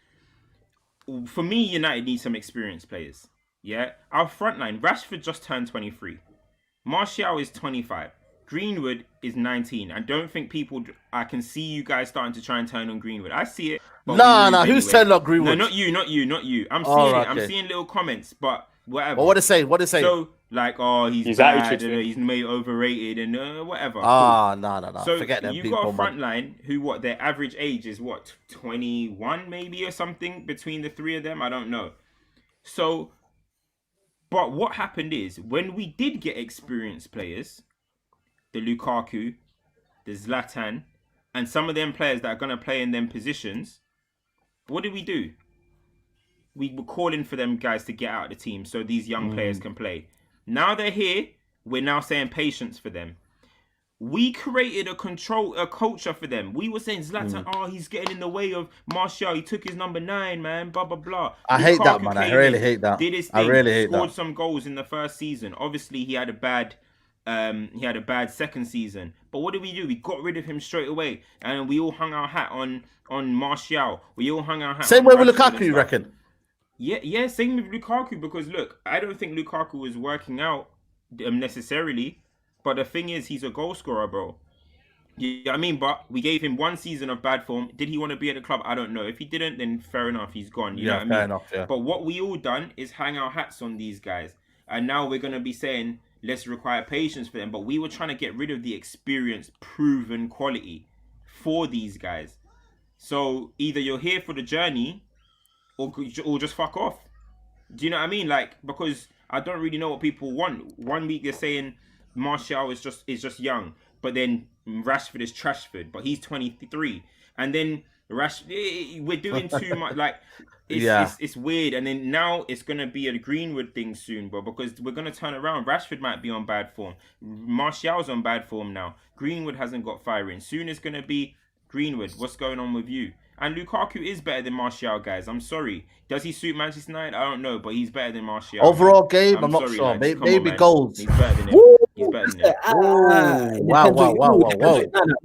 for me, United needs some experienced players. Yeah, our front line, Rashford just turned 23. Martial is 25. Greenwood is 19. I don't think I can see you guys starting to try and turn on Greenwood. I see it. Nah, who's turning on Greenwood? No, not you. I'm seeing it. I'm seeing little comments, but whatever. Well, what they say? So, like, he's bad, he's made overrated, and whatever. No. So forget them you've people, got a front man. line who, their average age is 21 maybe or something between the three of them. I don't know. So, but what happened is, when we did get experienced players, the Lukaku, the Zlatan, and some of them players that are going to play in them positions, what did we do? We were calling for them guys to get out of the team so these young players can play. Now they're here, we're now saying patience for them. We created a culture for them. We were saying Zlatan, he's getting in the way of Martial. He took his number 9, man. Blah blah blah. I hate that, man. I really hate that. Did his thing. I really hate scored that. some goals in the first season. Obviously, he had a bad second season. But what did we do? We got rid of him straight away, and we all hung our hat on Martial. We all hung our hat. Same way with Lukaku, you reckon? Yeah, same with Lukaku, because look, I don't think Lukaku is working out necessarily. But the thing is, he's a goal scorer, bro. You know what I mean? But we gave him 1 season of bad form. Did he want to be at the club? I don't know. If he didn't, then fair enough, he's gone. You know what I mean? Fair enough, yeah. But what we all done is hang our hats on these guys. And now we're going to be saying, let's require patience for them. But we were trying to get rid of the experience, proven quality for these guys. So either you're here for the journey or just fuck off. Do you know what I mean? Like, because I don't really know what people want. 1 week they're saying Martial is just young, but then Rashford is Trashford, but he's 23, and then we're doing too much. Like, it's weird. And then now it's gonna be a Greenwood thing soon, bro, because we're gonna turn around. Rashford might be on bad form. Martial's on bad form now. Greenwood hasn't got firing. Soon it's gonna be Greenwood. What's going on with you? And Lukaku is better than Martial, guys. I'm sorry. Does he suit Manchester United? I don't know, but he's better than Martial. Overall game, I'm not sure. Lads. Maybe goals. He's better than him. He's better than him. Wow. What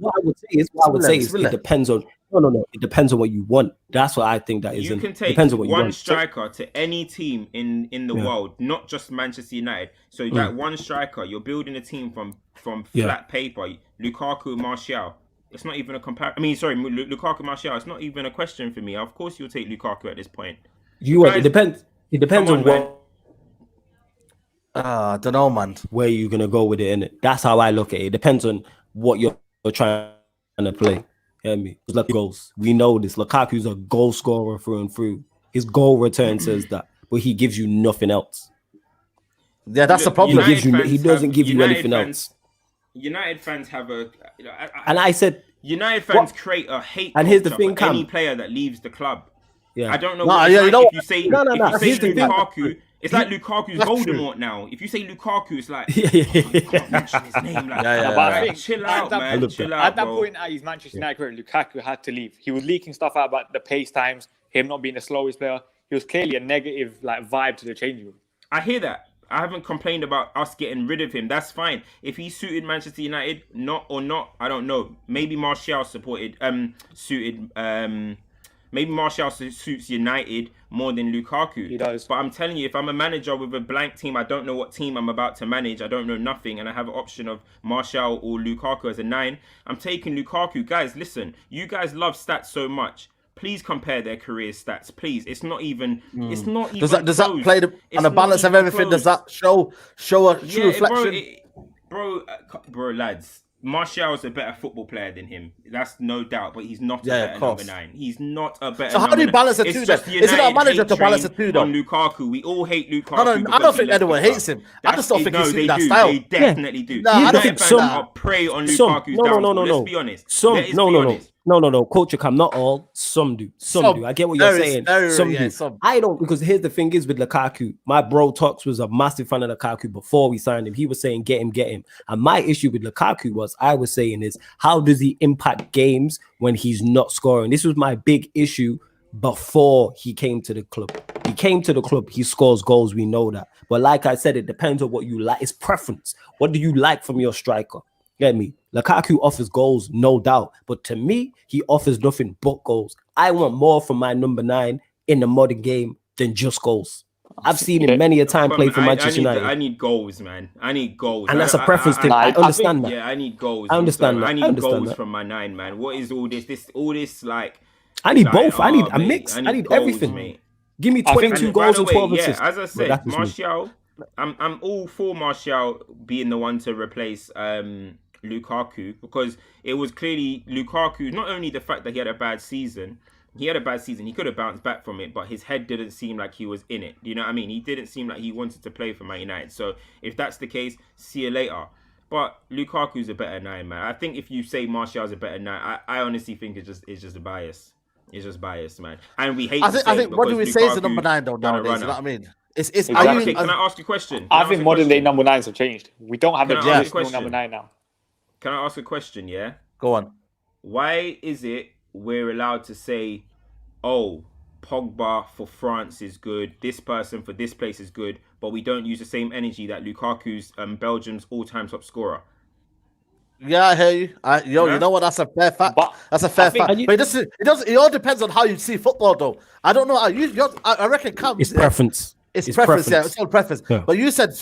I would say is it depends on. No. It depends on what you want. That's what I think that is. You can take depends on what you one want. striker to any team in the world, not just Manchester United. So that one striker, you're building a team from flat paper. Lukaku, Martial. It's not even a comparison. I mean, sorry, Lukaku, Martial. It's not even a question for me. Of course, you'll take Lukaku at this point. It depends. It depends on what. I don't know, man. Where you're gonna go with it, innit? That's how I look at it. It depends on what you're trying to play. Hear me? Like goals. We know this. Lukaku's a goal scorer through and through. His goal return says that, but he gives you nothing else. Yeah, that's the problem. He doesn't give you anything else. United fans have and I said United fans create a hate. And here's the thing, for any player that leaves the club. Yeah, I don't know. If you say Lukaku, it's like Lukaku's Voldemort now. If you say Lukaku, it's like you can't mention his name. Like, chill out, man. Chill out, at that point, at his Manchester United career, Lukaku had to leave. He was leaking stuff out about the pace times, him not being the slowest player. He was clearly a negative vibe to the changing room. I hear that. I haven't complained about us getting rid of him. That's fine. If he suited Manchester United, not, I don't know. Maybe Martial suited. Maybe Martial suits United more than Lukaku. He does. But I'm telling you, if I'm a manager with a blank team, I don't know what team I'm about to manage. I don't know nothing, and I have an option of Martial or Lukaku as a 9. I'm taking Lukaku. Guys, listen. You guys love stats so much. Please compare their career stats, please. It's not even. It's not even. Does that play on the balance of everything? Does that show a true reflection? Bro, lads. Martial's a better football player than him. That's no doubt, but he's not a better number 9. He's not a better. So how do you balance the two then? Is it our manager to balance the two though? On Lukaku, we all hate Lukaku. No, I don't think anyone hates him. I just don't think he's that style. They definitely do. I don't think some are prey on Lukaku's downfall. Let's be honest. No. Culture Cam, not all. Some do. Some do. I get what you're saying. Some do. I don't, because here's the thing is with Lukaku. My bro Tox was a massive fan of Lukaku before we signed him. He was saying get him. And my issue with Lukaku I was saying is, how does he impact games when he's not scoring? This was my big issue before he came to the club. He came to the club, he scores goals, we know that. But like I said, it depends on what you like. It's preference. What do you like from your striker? Get me? Lukaku offers goals, no doubt. But to me, he offers nothing but goals. I want more from my number 9 in the modern game than just goals. I've seen him many a time play for Manchester United. I need goals, man. I need goals. And that's a preference thing. I understand that. Yeah, I need goals. I understand that. I need goals from my 9, man. What is all this like? I need both. I need a mix. I need everything. Mate. Give me 22 goals and 12 assists. As I said, Martial, I'm all for Martial being the one to replace Lukaku, because it was clearly Lukaku, not only the fact that he had a bad season, he could have bounced back from it, but his head didn't seem like he was in it. You know what I mean? He didn't seem like he wanted to play for Man United. So if that's the case, see you later. But Lukaku's a better 9, man. I think if you say Martial's a better 9, I honestly think it's just a bias. It's just bias, man. And we hate. I think what do we say is the number 9 though nowadays? You know what I mean? Can I ask you a question? I think modern day number 9s have changed. We don't have a traditional number 9 now. Can I ask a question, yeah? Go on. Why is it we're allowed to say, oh, Pogba for France is good, this person for this place is good, but we don't use the same energy that Lukaku's Belgium's all-time top scorer? Yeah, I hear you. You know what? That's a fair fact. That's a fair fact. But it all depends on how you see football, though. I don't know. I reckon Cam. It's preference. It's preference. Yeah, it's all preference. Yeah. But you said,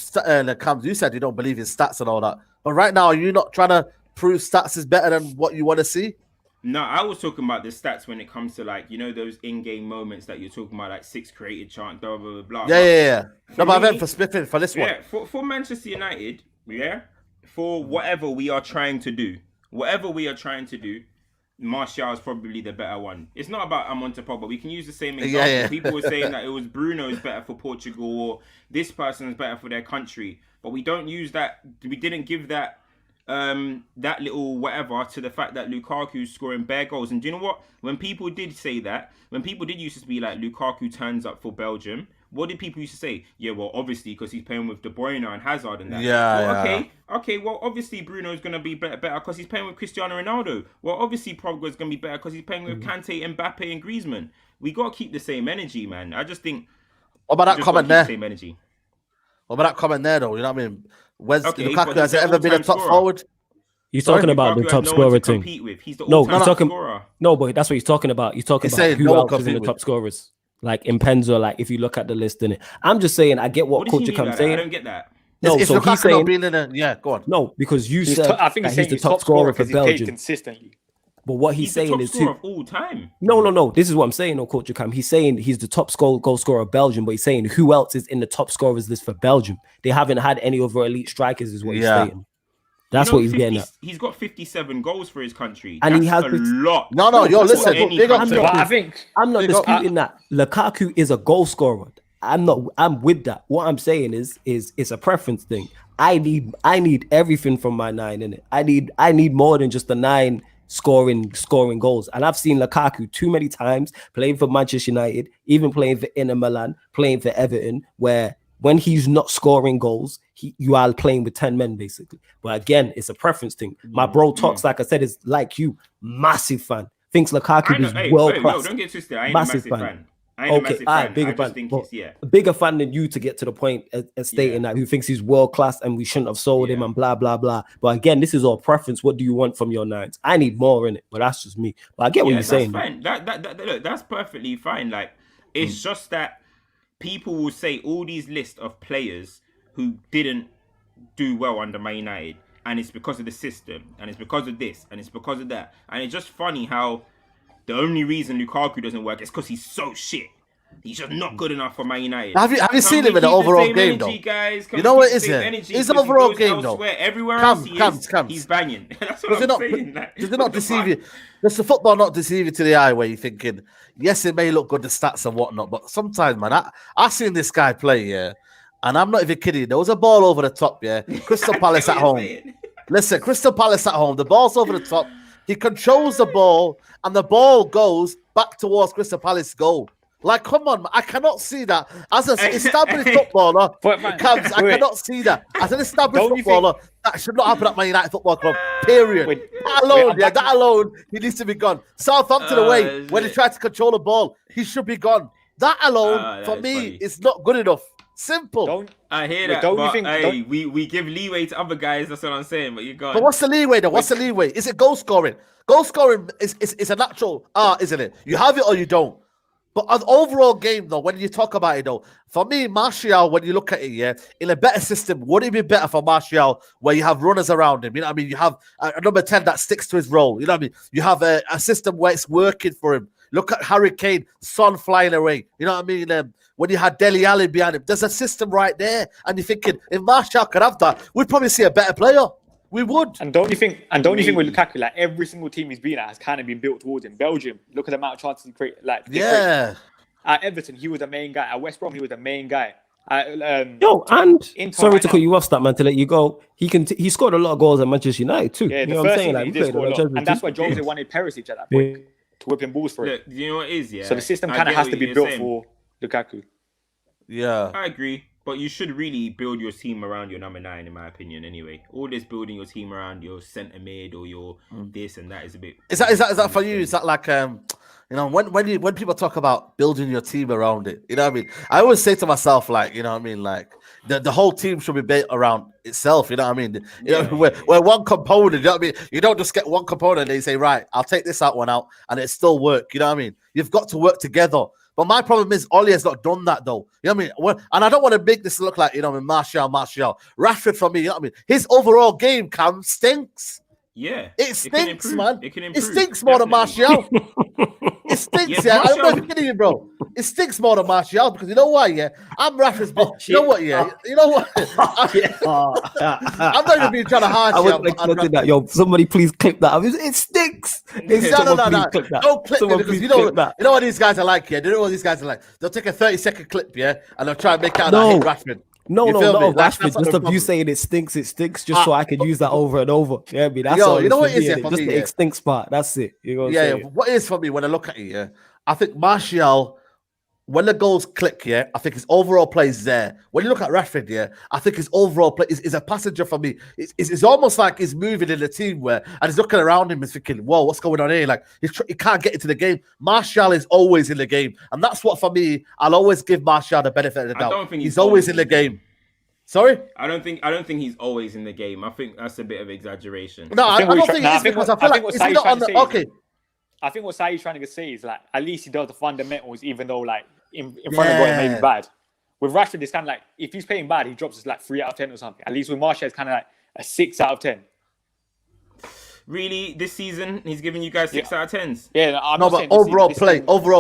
Cam, you said you don't believe in stats and all that. But right now, are you not trying to prove stats is better than what you want to see? No, I was talking about the stats when it comes to like, you know, those in-game moments that you're talking about, like 6 created chance, blah blah blah blah. Yeah. No, but I me, meant for Smith for this one. Yeah, for Manchester United, yeah, for whatever we are trying to do, Martial is probably the better one. It's not about I'm on to Pogba. We can use the same example. Yeah. People were saying that it was Bruno's better for Portugal or this person's better for their country, but we don't use that. We didn't give that that little whatever to the fact that Lukaku's scoring bare goals. And do you know what? When people did say that, when people did used to be like Lukaku turns up for Belgium, what did people used to say? Yeah, well, obviously because he's playing with De Bruyne and Hazard and that. Yeah. Okay. Well, obviously Bruno's gonna be better because he's playing with Cristiano Ronaldo. Well, obviously Pogba's gonna be better because he's playing with Kante, Mbappe, and Griezmann. We gotta keep the same energy, man. I just think. What about that comment there? Same energy. What about that comment there, though? You know what I mean? Lukaku, but has it ever been a top forward? He's talking about the top scorer thing. He's the top scorer. No, but that's what he's talking about. He's talking about who else is in the top scorers. Like in Penzo, like if you look at the list in it. I'm just saying, I get what Coach comes saying. I don't get that. No, so he's saying, being in a, go on. No, because you said I think he's the top scorer for Belgium consistently. But what he's saying the top is scorer of all time. No. This is what I'm saying. No, Coach Cam. He's saying he's the top goal scorer of Belgium, but he's saying who else is in the top scorers list for Belgium? They haven't had any other elite strikers, is what he's saying. That's what he's getting at. He's got 57 goals for his country. And that's he has a lot. No, yo, listen. I'm not disputing that. Lukaku is a goal scorer. I'm with that. What I'm saying is it's a preference thing. I need everything from my 9 in it. I need more than just the 9 scoring goals. And I've seen Lukaku too many times playing for Manchester United, even playing for Inter Milan, playing for Everton, where when he's not scoring goals, you are playing with 10 men, basically. But again, it's a preference thing. My bro talks, like I said, is like you, massive fan. Thinks Lukaku is world class. Don't get twisted. I ain't a massive fan. A bigger fan than you to get to the point as stating that who thinks he's world class and we shouldn't have sold him and blah blah blah. But again, this is all preference. What do you want from your 9s? I need more in it, but that's just me. But I get what you're saying. Fine. Look, that's perfectly fine. Like it's just that people will say all these lists of players who didn't do well under Man United, and it's because of the system, and it's because of this, and it's because of that, and it's just funny how the only reason Lukaku doesn't work is because he's so shit. He's just not good enough for Man United. Have you seen him in the overall game, though? You know what it is, his overall game, though. Everywhere else he's banging. That's what I'm saying. Does it not deceive you? Does the football not deceive you to the eye where you're thinking, yes, it may look good, the stats and whatnot, but sometimes, man, I seen this guy play, and I'm not even kidding. There was a ball over the top, Crystal Palace at home. Listen, Crystal Palace at home. The ball's over the top. He controls the ball, and the ball goes back towards Crystal Palace goal. Like, come on, man. I cannot see that. As an established footballer, I cannot see that. As an established footballer, that should not happen at Man United Football Club, period. That alone, he needs to be gone. Southampton away, when he tried to control the ball, he should be gone. That alone, for me, is not good enough. Simple. I hear that, we give leeway to other guys, that's what I'm saying, but you're gone. But what's the leeway, though? What's the leeway? Is it goal scoring? Goal scoring is a natural art, isn't it? You have it or you don't. But an overall game, though, when you talk about it, though, for me, Martial, when you look at it, in a better system, would it be better for Martial where you have runners around him? You know what I mean? You have a number 10 that sticks to his role. You know what I mean? You have a system where it's working for him. Look at Harry Kane, Son flying away. You know what I mean? When you had Dele Alli behind him, there's a system right there. And you're thinking, if Martial could have that, we'd probably see a better player. We would. And don't you think with Lukaku, like every single team he's been at has kind of been built towards him. Belgium, look at the amount of chances he created. At Everton, he was the main guy. At West Brom, he was the main guy. Sorry to cut you off, Statman, to let you go. He scored a lot of goals at Manchester United too. Yeah, you know what I'm saying? Like, he did score a lot. And that's why Jose wanted Perisic at that point to whip him balls for it. Look, you know what it is, So the system kind of has to be built for Lukaku. Yeah, I agree. But you should really build your team around your number 9, in my opinion. Anyway, all this building your team around your centre mid or your this and that is a bit. Is that for you? Is that like when people talk about building your team around it? You know what I mean? I always say to myself, like, you know what I mean, like the whole team should be built around itself. You know what I mean? We're one component. You know what I mean? You don't just get one component and you say, right, I'll take this one out and it still work. You know what I mean? You've got to work together. But my problem is Ollie has not done that though. You know what I mean? And I don't want to make this look like, you know, Martial. Rashford for me, you know what I mean? His overall game stinks. Yeah. It stinks, man. It can improve. It stinks more than Martial. It stinks, yeah. I don't know if you're kidding me, bro. It stinks more than Martial because you know why, yeah? I'm Rashford's bitch. You know what, yeah? You know what? I'm not even being trying to hard. I wasn't expecting that. Yo, somebody please clip that. It stinks. No. Don't clip it because you know what these guys are like, yeah? You know what these guys are like? They'll take a 30-second clip, yeah? And they'll try and make it out I hate Rashford. No, Rashford, just of you saying it stinks, just so I can use that over and over. Yeah, I mean, that's all. You know what it is, just the it stinks part. That's it. You know what is for me when I look at it, yeah? I think Martial, when the goals click, yeah, I think his overall play is there. When you look at Rashford, yeah, I think his overall play is a passenger for me. It's almost like he's moving in the team and he's looking around him and thinking, whoa, what's going on here? Like, he can't get into the game. Martial is always in the game. And that's what, for me, I'll always give Martial the benefit of the doubt. I don't think he's always in the game. Sorry? I don't think he's always in the game. I think that's a bit of exaggeration. No, I don't think he is because I feel like he's not on the... Okay. I think what Sai's trying to say is like at least he does the fundamentals, even though like in front of goal it may be bad. With Rashford, it's kind of like if he's playing bad, he drops us like 3 out of 10 or something. At least with Martial, it's kind of like a 6 out of 10. Really, this season he's giving you guys 6 out of 10s. Yeah, I'm not saying overall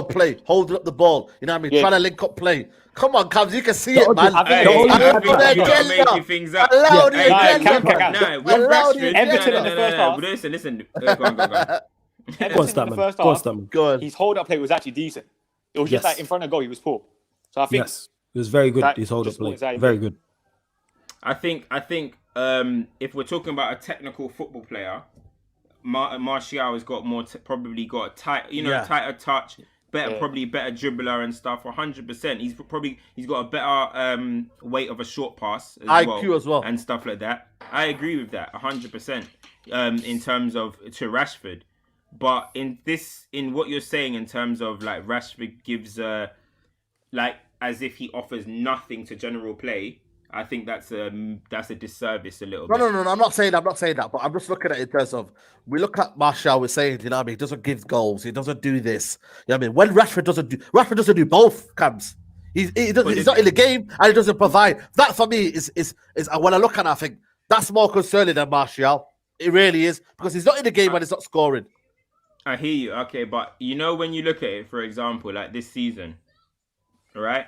play, holding up the ball. You know what I mean? Trying to link up play. Come on, Cubs, you can see it, man. I think you gotta make things up. With Everton in the first half. Listen. Go on. Everton in the first half, his hold-up play was actually decent. It was just like in front of goal, he was poor. So I think it was very good. His hold-up play, very good. I think if we're talking about a technical football player, Martial has got probably got a tighter touch, probably better dribbler and stuff. 100%. He's got a better weight of a short pass as well and stuff like that. I agree with that 100%. In terms of to Rashford. But in what you're saying in terms of like Rashford gives like as if he offers nothing to general play, I think that's a disservice a little bit. No, I'm not saying that, but I'm just looking at it in terms of we look at Martial, we're saying, you know what I mean, he doesn't give goals, he doesn't do this. You know what I mean? When Rashford doesn't do both, Cams. He's not in the game and he doesn't provide. That for me is when I look at it, I think that's more concerning than Martial. It really is, because he's not in the game and he's not scoring. I hear you. Okay, but you know when you look at it, for example, like this season, all right?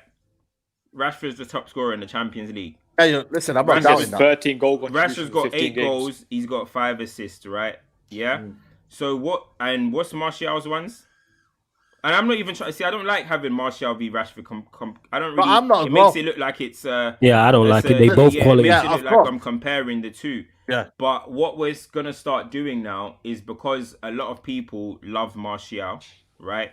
Rashford's the top scorer in the Champions League. Hey, listen, I'm not doubting that. 13 goal Rashford's got 8 games. goals. He's got 5 assists, right? Yeah. So what's Martial's ones? And I'm not even trying to see. I don't like having Martial v Rashford. I don't really. But I'm not. It makes it look like it's. I don't like it. They both quality. It makes it look like I'm comparing the two. Yeah. But what we're gonna start doing now is, because a lot of people love Martial, right?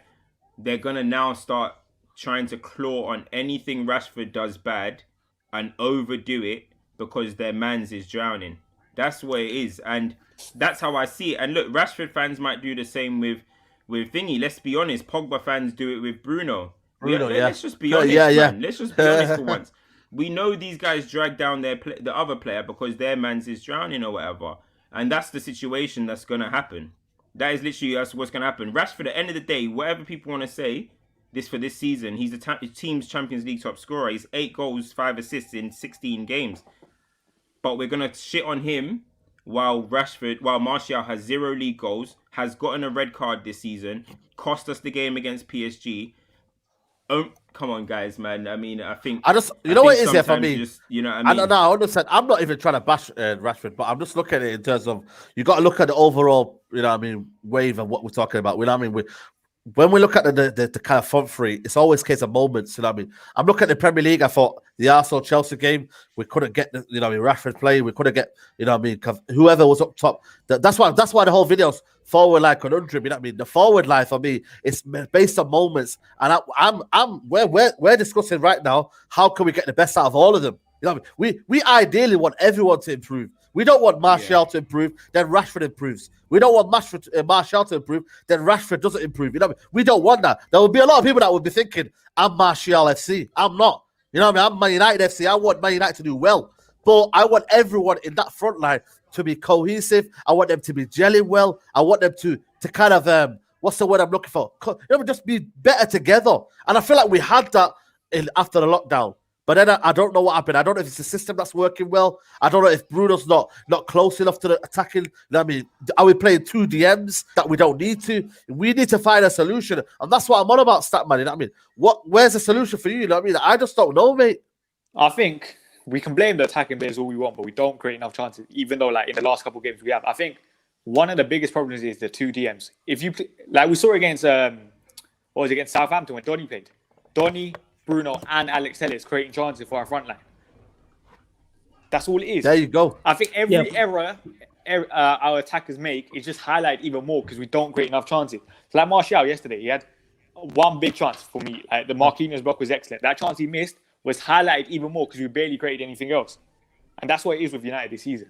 They're gonna now start trying to claw on anything Rashford does bad and overdo it because their man's is drowning. That's what it is, and that's how I see it. And look, Rashford fans might do the same with Thingy. Let's be honest. Pogba fans do it with Bruno. Let's just be honest, man. Let's just be honest for once. We know these guys drag down the other player because their man's is drowning or whatever. And that's the situation that's going to happen. That is literally what's going to happen. Rashford, at the end of the day, whatever people want to say, for this season, he's the team's Champions League top scorer. He's 8 goals, 5 assists in 16 games. But we're going to shit on him while Martial has 0 league goals, has gotten a red card this season, cost us the game against PSG. Come on, guys, man. I mean, I think... you know what it is here for me? You know what I mean? I understand. I'm not even trying to bash Rashford, but I'm just looking at it in terms of... You got to look at the overall, you know what I mean, wave of what we're talking about. You know what I mean? When we look at the kind of front three, it's always a case of moments. You know what I mean? I'm looking at the Premier League. I thought the Arsenal-Chelsea game, we couldn't get the, you know what I mean, Rashford play. We couldn't get, you know what I mean, whoever was up top. That's why the whole video's forward line conundrum. You know what I mean? The forward line for me is based on moments, and we're discussing right now how can we get the best out of all of them. You know what I mean? We ideally want everyone to improve. We don't want Martial to improve, then Rashford improves. We don't want Martial to improve, then Rashford doesn't improve. You know what I mean? We don't want that. There will be a lot of people that will be thinking, I'm Martial FC. I'm not. You know what I mean? I'm Man United FC. I want Man United to do well. But I want everyone in that front line to be cohesive. I want them to be gelling well. I want them to kind of what's the word I'm looking for? Just be better together. And I feel like we had that after the lockdown. But then I don't know what happened. I don't know if it's the system that's working well. I don't know if Bruno's not close enough to the attacking. You know what I mean, are we playing 2 DMs that we don't need to? We need to find a solution. And that's what I'm on about, Statman. You know what I mean? Where's the solution for you? You know what I mean? I just don't know, mate. I think we can blame the attacking players all we want, but we don't create enough chances, even though like in the last couple of games we have. I think one of the biggest problems is the 2 DMs. If you like we saw against against Southampton when Donny played. Donny, Bruno and Alex Telles creating chances for our front line. That's all it is. There you go. I think every error our attackers make is just highlighted even more because we don't create enough chances. So like Martial yesterday, he had one big chance for me. Like the Marquinhos block was excellent. That chance he missed was highlighted even more because we barely created anything else. And that's what it is with United this season.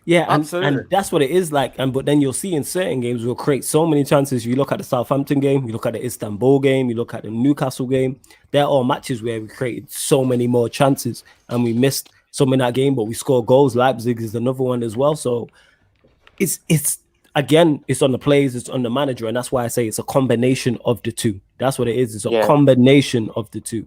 Yeah, and that's what it is like. But then you'll see in certain games we'll create so many chances. You look at the Southampton game, you look at the Istanbul game, you look at the Newcastle game. They're all matches where we created so many more chances and we missed some in that game, but we scored goals. Leipzig is another one as well. So it's again, it's on the players, it's on the manager, and that's why I say it's a combination of the two. That's what it is. It's a combination of the two.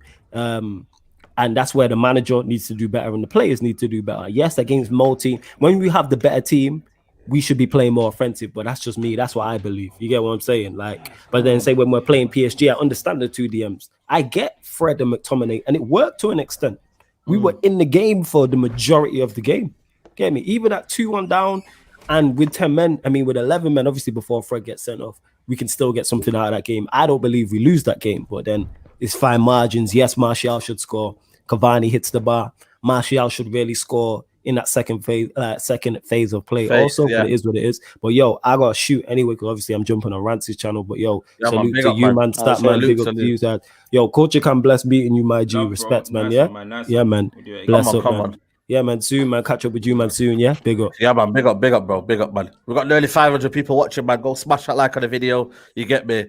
And that's where the manager needs to do better and the players need to do better. Yes, against multi, when we have the better team, we should be playing more offensive. But that's just me. That's what I believe. You get what I'm saying? Like, but then say when we're playing PSG, I understand the 2 DMs. I get Fred and McTominay, and it worked to an extent. We were in the game for the majority of the game. Get me? Even at 2-1 down and with 10 men, with 11 men, obviously before Fred gets sent off, we can still get something out of that game. I don't believe we lose that game, but then it's fine margins. Yes, Martial should score. Cavani hits the bar. Martial should really score in that second phase of play. But it is what it is. But yo, I gotta shoot anyway because obviously I'm jumping on Rancy's channel. But yo, salute to you, man. Statman, big up to you, dad. Yo, Culture can bless beating you, my G. Respect, man. Yeah, man. Bless up, man. Yeah, man. Soon, man. Catch up with you, man. Soon, yeah. Big up. Yeah, man. Big up, bro. Big up, man. We got nearly 500 people watching, man. Go smash that like on the video. You get me.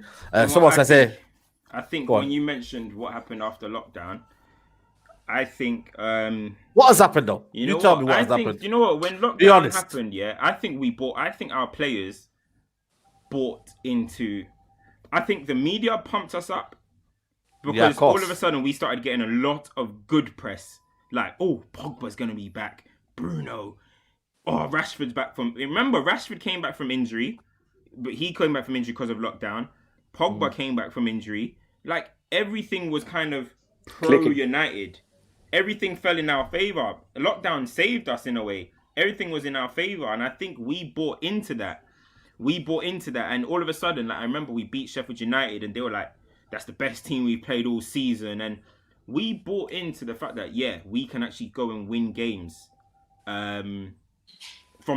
Someone says, I think when you mentioned what happened after lockdown. I think what has happened though? You tell me what has happened. You know what? When lockdown happened, I think our players bought into. I think the media pumped us up because all of a sudden we started getting a lot of good press. Like, oh, Pogba's gonna be back. Bruno. Oh, Rashford's back from. Remember, Rashford came back from injury, but he came back from injury because of lockdown. Pogba came back from injury. Like everything was kind of pro-United. Everything fell in our favor. Lockdown saved us in a way. Everything was in our favor, and I think we bought into that. And all of a sudden, like I remember, we beat Sheffield United, and they were like, "That's the best team we've played all season." And we bought into the fact that we can actually go and win games from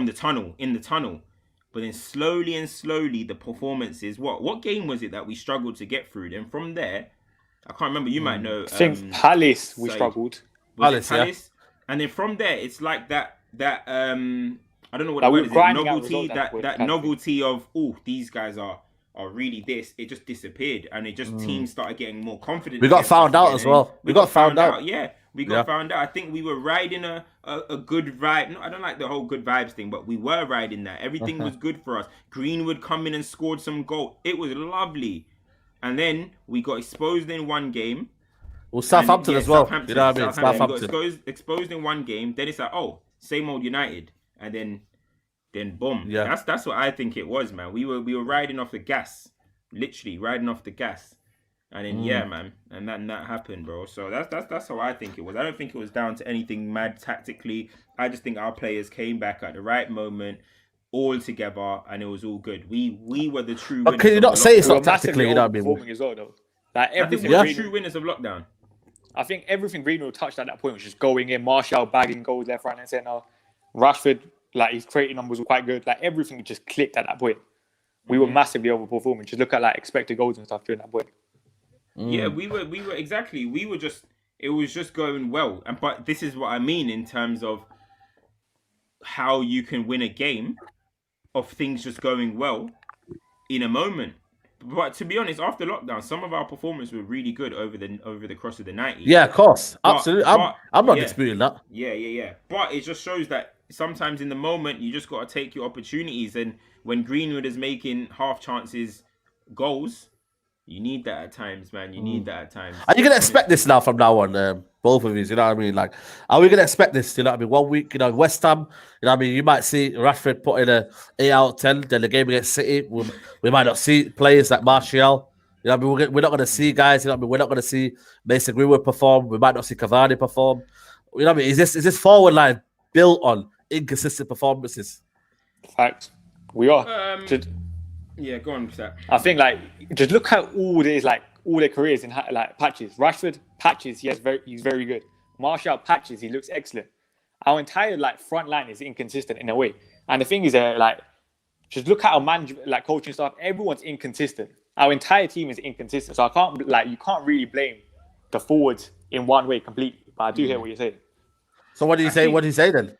the tunnel, in the tunnel. But then slowly, the performances. What game was it that we struggled to get through? Then from there, I can't remember. You might know. I think Palace we struggled. Palace. And then from there, it's like that. I don't know what the word is. Novelty. That novelty of these guys are really this. It just disappeared, and it just teams started getting more confident. We got found out as well. We got found out. Yeah, we got found out. I think we were riding a good vibe. No, I don't like the whole good vibes thing, but we were riding that. Everything was good for us. Greenwood come in and scored some goal. It was lovely. And then we got exposed in one game. Well, Southampton as well. You know what I mean? Southampton. We got exposed in one game. Then it's like, same old United. And then boom. Yeah. That's what I think it was, man. We were riding off the gas. Literally riding off the gas. And then man. And that happened, bro. So that's how I think it was. I don't think it was down to anything mad tactically. I just think our players came back at the right moment. All together, and it was all good. We were the true winners. But can you not say it's not tactically? You know what I mean? As well, though. Like everything, the true winners of lockdown. I think everything Greenwood touched at that point was just going in. Martial bagging goals left, right, and centre. Rashford, like his creating numbers were quite good. Like everything just clicked at that point. We were massively overperforming. Just look at like expected goals and stuff during that point. Yeah, we were exactly. We were just. It was just going well, but this is what I mean in terms of how you can win a game. Of things just going well in a moment. But to be honest, after lockdown, some of our performances were really good over the course of the 90s. Yeah, of course. Absolutely. I'm not disputing that. Yeah. But it just shows that sometimes in the moment you just got to take your opportunities. And when Greenwood is making half chances goals, you need that at times, man. You need that at times. Are you gonna expect this now from now on, both of you? You know what I mean? Like, are we gonna expect this? You know what I mean? 1 week, you know, West Ham. You know what I mean? You might see Rashford put in a 8 out of 10. Then the game against City, we might not see players like Martial. You know what I mean? We're not gonna see guys. You know what I mean? We're not gonna see Mason Greenwood perform. We might not see Cavani perform. You know what I mean? Is this forward line built on inconsistent performances? Facts. We are. Yeah, go on, Zach. I think like just look at all their careers in like patches. Rashford patches, he's very good. Martial patches, he looks excellent. Our entire like front line is inconsistent in a way. And the thing is, like just look at our management, like coaching staff. Everyone's inconsistent. Our entire team is inconsistent. So you can't really blame the forwards in one way completely. But I do hear what you're saying. So what do you say? What do you say then?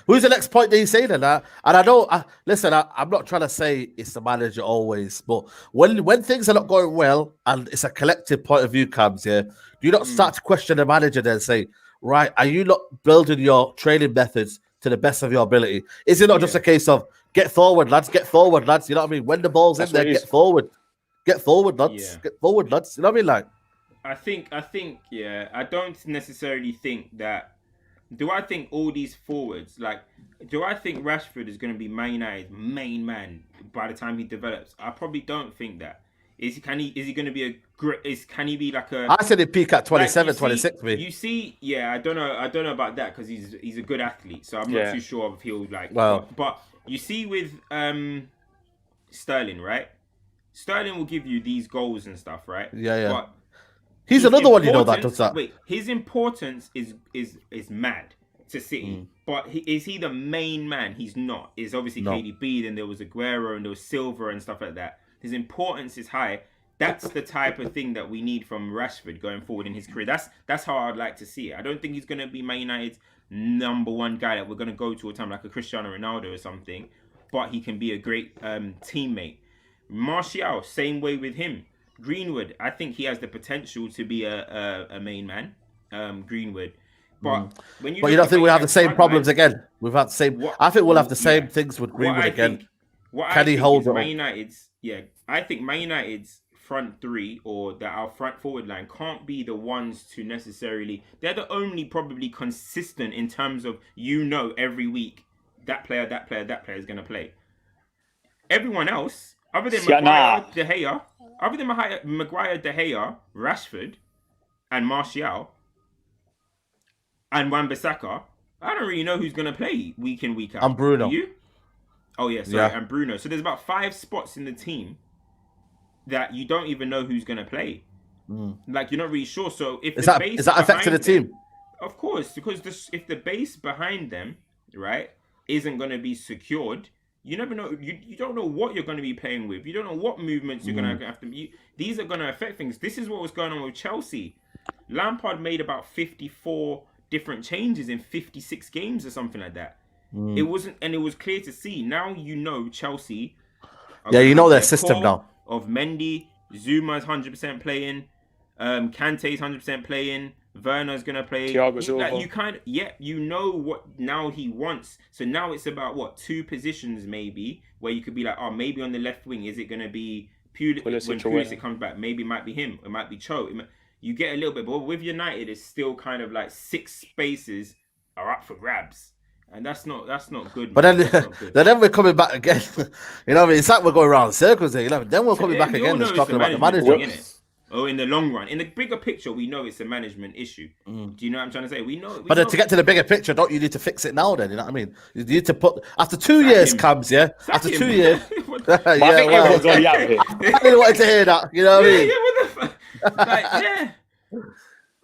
Who's the next point that you say then? And I know, listen, I'm not trying to say it's the manager always, but when things are not going well and it's a collective point of view comes here, do you not start to question the manager then and say, right, are you not building your training methods to the best of your ability? Is it not just a case of get forward, lads, you know what I mean? When the ball's in there, get forward, lads, get forward, lads. You know what I mean? Like, I think, yeah, I don't necessarily think that. Do I think all these forwards, like, do I think Rashford is going to be Man United's main man by the time he develops? I probably don't think that. Is he going to be a great? Can he be like a? I said he peak at 27, like 26. Me. You see, yeah, I don't know about that because he's a good athlete, so I'm not too sure if he'll like. Well, but you see with Sterling, right? Sterling will give you these goals and stuff, right? Yeah. But he's another one, you know, that does that. Wait, his importance is mad to City, but is he the main man? He's not. It's obviously KDB, then there was Aguero, and there was Silva and stuff like that. His importance is high. That's the type of thing that we need from Rashford going forward in his career. That's how I'd like to see it. I don't think he's going to be Man United's number one guy that we're going to go to a time like a Cristiano Ronaldo or something, but he can be a great teammate. Martial, same way with him. Greenwood, I think he has the potential to be a main man. Greenwood, but when you don't think we have the same problems again? We've had the same. I think we'll have the same things with Greenwood again. Can he hold it? Man United's, I think Man United's front three or our front forward line can't be the ones to necessarily. They're the only probably consistent in terms of every week that player is going to play. Everyone else, other than Maguire, De Gea. Other than Maguire, De Gea, Rashford, and Martial, and Wan-Bissaka, I don't really know who's going to play week in, week out. And Bruno. Do you? Oh, yeah, sorry, and Bruno. So there's about 5 spots in the team that you don't even know who's going to play. Like, you're not really sure. So if is that affecting the team? Of course, because if the base behind them, right, isn't going to be secured, you never know. You don't know what you're going to be playing with. You don't know what movements you're going to have to. These are going to affect things. This is what was going on with Chelsea. Lampard made about 54 different changes in 56 games or something like that. It wasn't, and it was clear to see. Now Chelsea. You know their system now. Of Mendy, Zuma's 100% playing, Kante's 100% playing. Werner's gonna play. Thiago Silva. Like you know what now he wants. So now it's about 2 positions maybe where you could be like, oh, maybe on the left wing, is it gonna be Pulisic when Pulisic comes back? Maybe it might be him. It might be Cho. You get a little bit, but with United, it's still kind of like 6 spaces are up for grabs, and that's not good. But then we're coming back again. You know what I mean? It's like we're going around in circles here. You know, then we're coming back again and talking about the management. Oh, in the long run, in the bigger picture, we know it's a management issue. Do you know what I'm trying to say? We know. But to get to the bigger picture, don't you need to fix it now? Then you know what I mean. You need to put after 2 years comes, yeah. After 2 years, I think everyone's already out here. I really wanted to hear that. You know what I mean? Yeah, what the fuck? Like, yeah.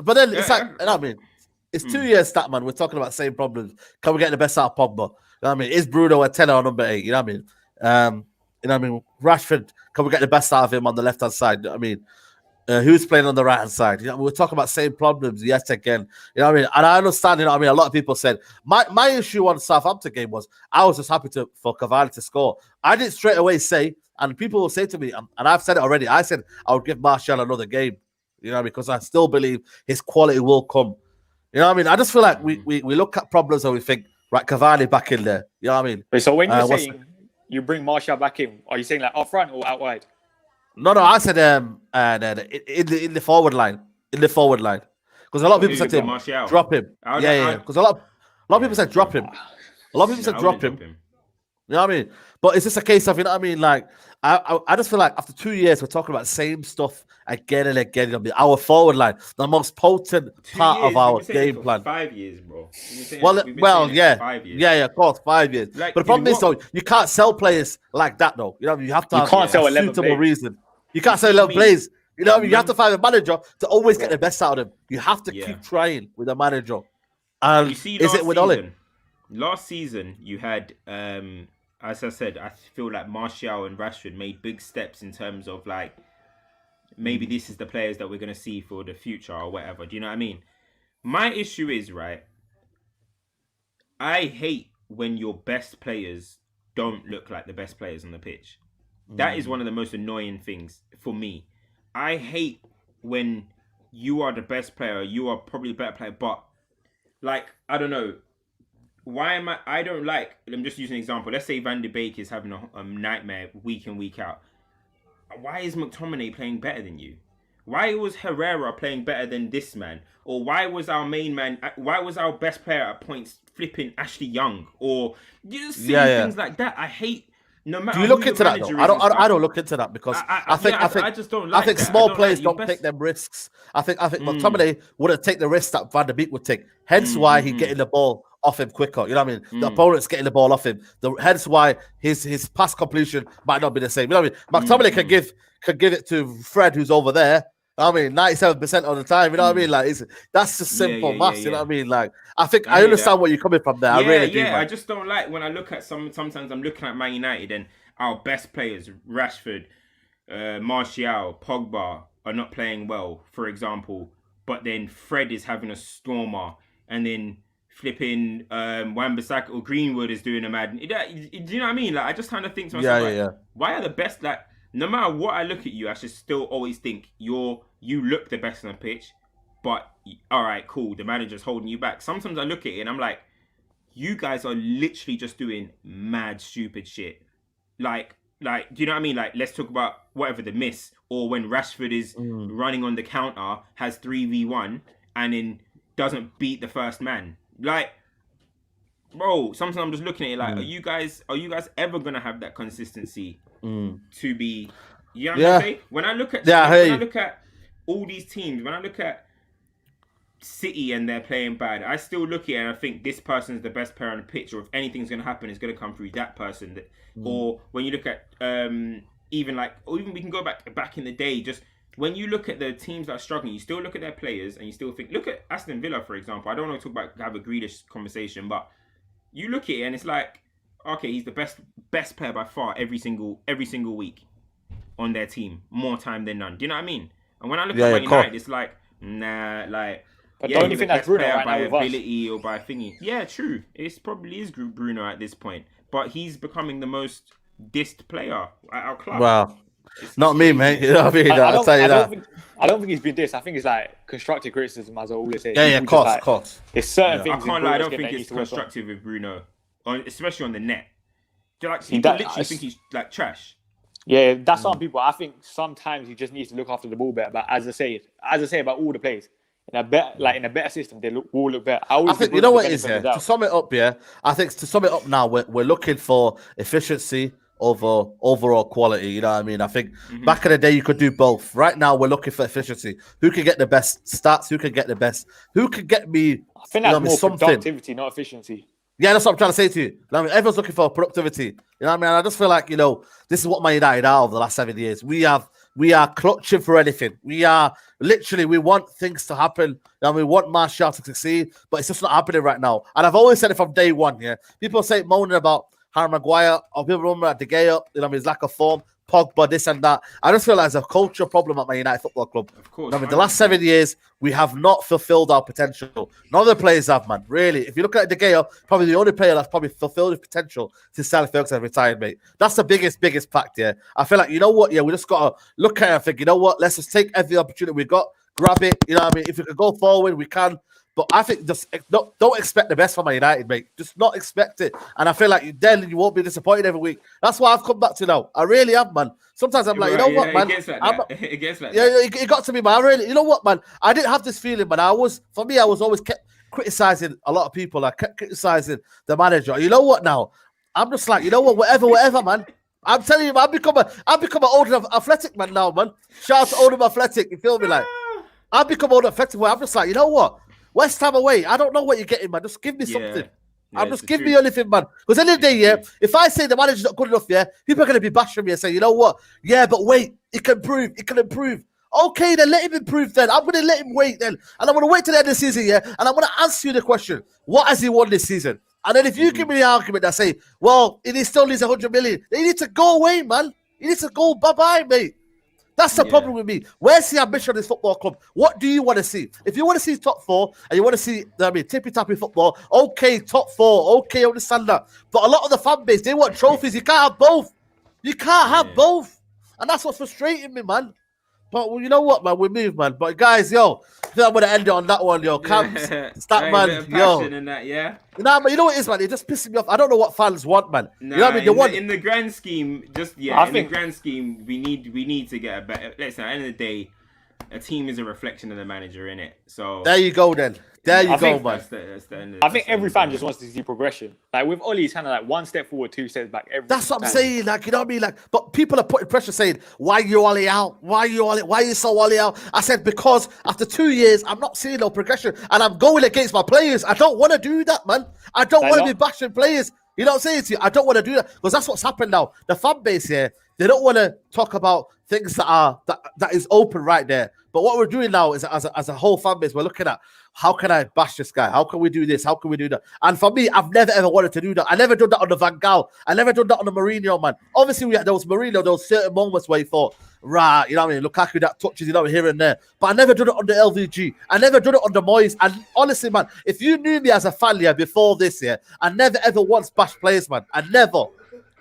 But then it's like, you know what I mean? It's 2 years, Statman. We're talking about the same problems. Can we get the best out of Pogba? You know what I mean? Is Bruno a 10 or number 8? You know what I mean? You know what I mean? Rashford, can we get the best out of him on the left hand side? You know what I mean? Who's playing on the right hand side? You know, we're talking about same problems yet again. You know what I mean? And I understand. You know what I mean? A lot of people said my issue on the Southampton game was I was just happy for Cavani to score. I didn't straight away say, and people will say to me, and I've said it already. I said I would give Martial another game. You know, because I still believe his quality will come. You know what I mean? I just feel like we look at problems and we think right? Cavani back in there. You know what I mean? Wait, so when you're what's- saying you bring Martial back in, are you saying like up front or out wide? No, I said in the forward line. In the forward line. Because a lot of people said to him, Martial. drop him. Yeah. Because a lot of people said drop him. A lot of people said drop him. You know what I mean? But it's just a case of, you know what I mean? Like, I just feel like after 2 years, we're talking about the same stuff again and again. I mean, our forward line, the most potent part of our game plan. 5 years, bro. Yeah, of course, 5 years. Like, but the problem is, though, you can't sell players like that, though. You know what I mean? You have to have sell a 11 suitable players. reason. You can't sell 11 players. You know what I mean? You have to find a manager to always get the best out of them. You have to keep trying with a manager. And you see, is it with Ole? Last season, you had, as I said, I feel like Martial and Rashford made big steps in terms of like, maybe this is the players that we're going to see for the future or whatever. Do you know what I mean? My issue is, right, I hate when your best players don't look like the best players on the pitch. That is one of the most annoying things for me. I hate when you are the best player, you are probably a better player, but like, I don't know. Why am I don't like, I'm just using an example. Let's say Van de Beek is having a nightmare week in, week out. Why is McTominay playing better than you? Why was Herrera playing better than this man? Or why was our main man, why was our best player at points flipping Ashley Young? Or you just see things like that. I hate, no matter. Do you look into that though? I don't look into that because I just don't like. I think small players don't take them risks. I think McTominay wouldn't take the risk that Van de Beek would take. Hence why he's getting the ball off him quicker. You know what I mean? The opponent's getting the ball off him. Hence why his pass completion might not be the same. You know what I mean? McTominay can give it to Fred, who's over there. I mean, 97% of the time. You know what I mean? Like, that's just simple maths. You know what I mean? Like, I think I understand where you're coming from there. I really do. I just don't like when I look at sometimes I'm looking at Man United and our best players, Rashford, Martial, Pogba, are not playing well, for example. But then Fred is having a stormer, and then flipping Wan-Bissaka or Greenwood is doing a mad. Do you know what I mean? Like, I just kind of think to myself, why are the best? Like, no matter what I look at you, I should still always think you look the best on the pitch. But all right, cool. The manager's holding you back. Sometimes I look at it and I'm like, you guys are literally just doing mad stupid shit. Like, do you know what I mean? Like, let's talk about whatever the miss, or when Rashford is running on the counter, has 3v1, and then doesn't beat the first man. Like, bro, sometimes I'm just looking at it like, are you guys ever gonna have that consistency to be? You know what I'm saying? When I look at I look at all these teams, when I look at City and they're playing bad, I still look at it and I think this person's the best player on the pitch, or if anything's going to happen, it's going to come through that person. Or when you look at even we can go back in the day, just when you look at the teams that are struggling, you still look at their players and you still think, look at Aston Villa, for example. I don't want to talk about, have a Grealish conversation, but you look at it and it's like, okay, he's the best player by far every single week on their team, more time than none. Do you know what I mean? And when I look at Man United, it's like, nah, like, but don't you think that's Bruno right by now with ability or by thingy? Yeah, true. It probably is Bruno at this point, but he's becoming the most dissed player at our club. Wow. Not me, mate. You know what I mean? I'll tell you that. I don't think he's been dissed. I think it's like constructive criticism, as I always say. Yeah, of course. There's certain things. I can't lie. I don't think it's constructive with Bruno, especially on the net. People literally think he's like trash. Yeah, that's some people. I think sometimes he just needs to look after the ball better. But as I say about all the players, in a better system, they all look better. I think you know what it is. Yeah? To sum it up, I think to sum it up now, we're looking for efficiency over overall quality. You know what I mean? I think back in the day you could do both. Right now we're looking for efficiency. Who can get the best stats? Who can get the best? Who can get me? I think that's more productivity, not efficiency. Yeah, that's what I'm trying to say to you. I mean, everyone's looking for productivity. You know what I mean? I just feel like, this is what Man United are over the last 7 years. We are clutching for anything. We want things to happen. And we want Martial to succeed, but it's just not happening right now. And I've always said it from day one, People say moaning about Harry Maguire, or people remember at De Gea, his lack of form, Pogba, this and that. I just feel like there's a culture problem at Man United Football Club. Of course. I mean, the last 7 years, we have not fulfilled our potential. None of the players have, man. Really. If you look at De Gea, probably the only player that's probably fulfilled his potential since Sally Ferguson retired, mate. That's the biggest fact, I feel like, you know what? We just got to look at it and think, you know what? Let's just take every opportunity we got, grab it. You know what I mean? If we can go forward, we can. But I think just don't expect the best from Man United, mate. Just not expect it. And I feel like then you won't be disappointed every week. That's what I've come back to now. I really have, man. Sometimes I'm like, you know what, man? It gets like that. It gets like yeah, that. It got to me, man. I really, you know what, man? I didn't have this feeling, man. I was always kept criticizing a lot of people. I kept criticizing the manager. You know what now? I'm just like, you know what, whatever, man. I'm telling you, man, I've become an older athletic man now, man. Shout out to older athletic. You feel me? Like, I've become older athletic. Where I'm just like, you know what? West Ham away. I don't know what you're getting, man. Just give me something. I'm just give me anything, man. Because at the end of the day, yeah, if I say the manager's not good enough, yeah, people are going to be bashing me and say, you know what? Yeah, but wait, it can improve. Okay, then let him improve then. I'm going to let him wait then. And I'm going to wait till the end of the season, yeah, and I'm going to answer you the question, what has he won this season? And then if you give me the argument that say, well, he still needs 100 million, then you need to go away, man. You need to go bye-bye, mate. That's the problem with me. Where's the ambition of this football club? What do you want to see? If you want to see top four and you want to see, tippy-tappy football, okay, top four, okay, I understand that. But a lot of the fan base, they want trophies. You can't have both. You can't have both. And that's what's frustrating me, man. But well, you know what, man? We move, man. But guys, yo, I think I'm going to end it on that one, yo. Camps, Statman, yo. In that, yeah? Nah, but you know what it is, man? It just pisses me off. I don't know what fans want, man. Nah, you know what I mean? In the grand scheme, the grand scheme, we need to get a better. Listen, at the end of the day, a team is a reflection of the manager, innit? So there you go, then. There you go, man. I think every fan just wants to see progression. Like with Ollie, it's kind of like one step forward, two steps back. That's what I'm saying. Like, you know what I mean? Like, but people are putting pressure, saying, "Why you Ollie out? Why you so Ollie out?" I said because after 2 years, I'm not seeing no progression, and I'm going against my players. I don't want to do that, man. I don't want to be bashing players. You know what I'm saying to you? I don't want to do that because that's what's happened now. The fan base here, they don't want to talk about things that is open right there. But what we're doing now is as a whole fan base, we're looking at how can I bash this guy? How can we do this? How can we do that? And for me, I've never ever wanted to do that. I never done that on the Van Gaal. I never done that on the Mourinho, man. Obviously, there was Mourinho, there was certain moments where he thought, right, you know what I mean? Lukaku that touches, you know, here and there. But I never done it on the LVG. I never done it on the Moyes. And honestly, man, if you knew me as a fan here before this year, I never ever once bashed players, man. I never.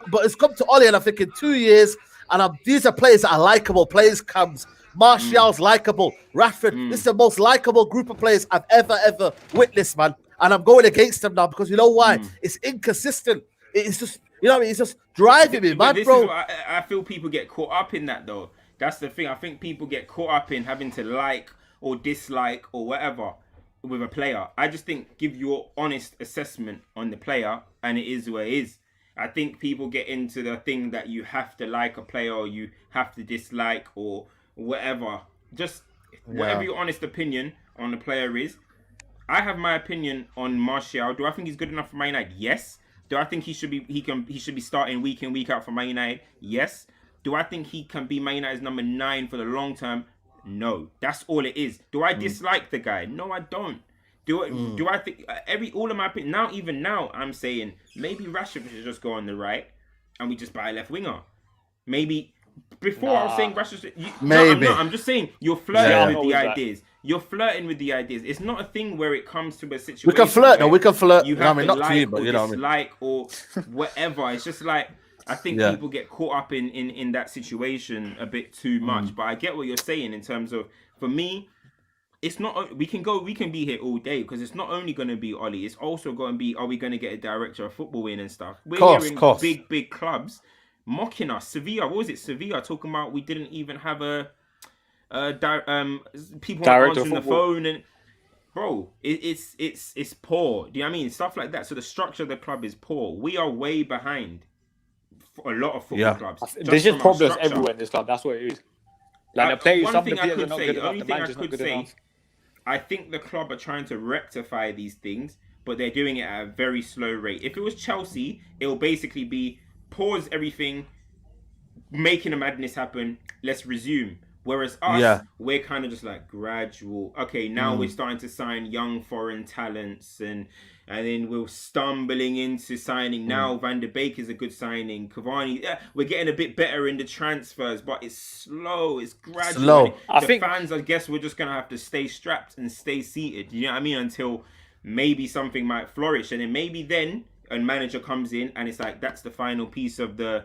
But it's come to Ollie, and I'm thinking 2 years, and these are players that are likable. Players comes. Martial's likable. Rashford, this is the most likable group of players I've ever witnessed, man. And I'm going against them now because you know why? It's inconsistent. It's just, you know what I mean? It's just driving me, man, bro. I feel people get caught up in that, though. That's the thing. I think people get caught up in having to like or dislike or whatever with a player. I just think give your honest assessment on the player, and it is what it is. I think people get into the thing that you have to like a player or you have to dislike or whatever. Just whatever your honest opinion on the player is. I have my opinion on Martial. Do I think he's good enough for Man United? Yes. Do I think he should be starting week in, week out for Man United? Yes. Do I think he can be Man United's number 9 for the long term? No. That's all it is. Do I dislike the guy? No, I don't. Do I think all of my opinion now I'm saying maybe Rashford should just go on the right and we just buy a left winger. Maybe before I was saying Rashford. Maybe. I'm just saying you're flirting with the ideas. You're flirting with the ideas. It's not a thing where it comes to a situation. We can flirt. No, we can flirt. You have not to you, but you know what I mean. Dislike or whatever. It's just like I think people get caught up in that situation a bit too much. But I get what you're saying in terms of, for me, it's not. We can be here all day because it's not only going to be Ollie. It's also going to be, are we going to get a director of football in and stuff? We're hearing big clubs mocking us. Sevilla, what was it? Sevilla talking about we didn't even have people answering the phone, and bro, it's poor. Do you know what I mean? Stuff like that. So the structure of the club is poor. We are way behind for a lot of football clubs. There's just problems everywhere in this club. That's what it is. Like the players, some of the players are not good enough. The manager's not good enough. I think the club are trying to rectify these things, but they're doing it at a very slow rate. If it was Chelsea, it will basically be pause everything, making a madness happen, let's resume. Whereas us, we're kind of just like gradual. Okay, now we're starting to sign young foreign talents, and then we're stumbling into signing. Now Van der Beek is a good signing. Cavani, we're getting a bit better in the transfers, but it's slow. It's gradual. I think fans, I guess, we're just gonna have to stay strapped and stay seated. You know what I mean? Until maybe something might flourish, and then maybe a manager comes in, and it's like that's the final piece of the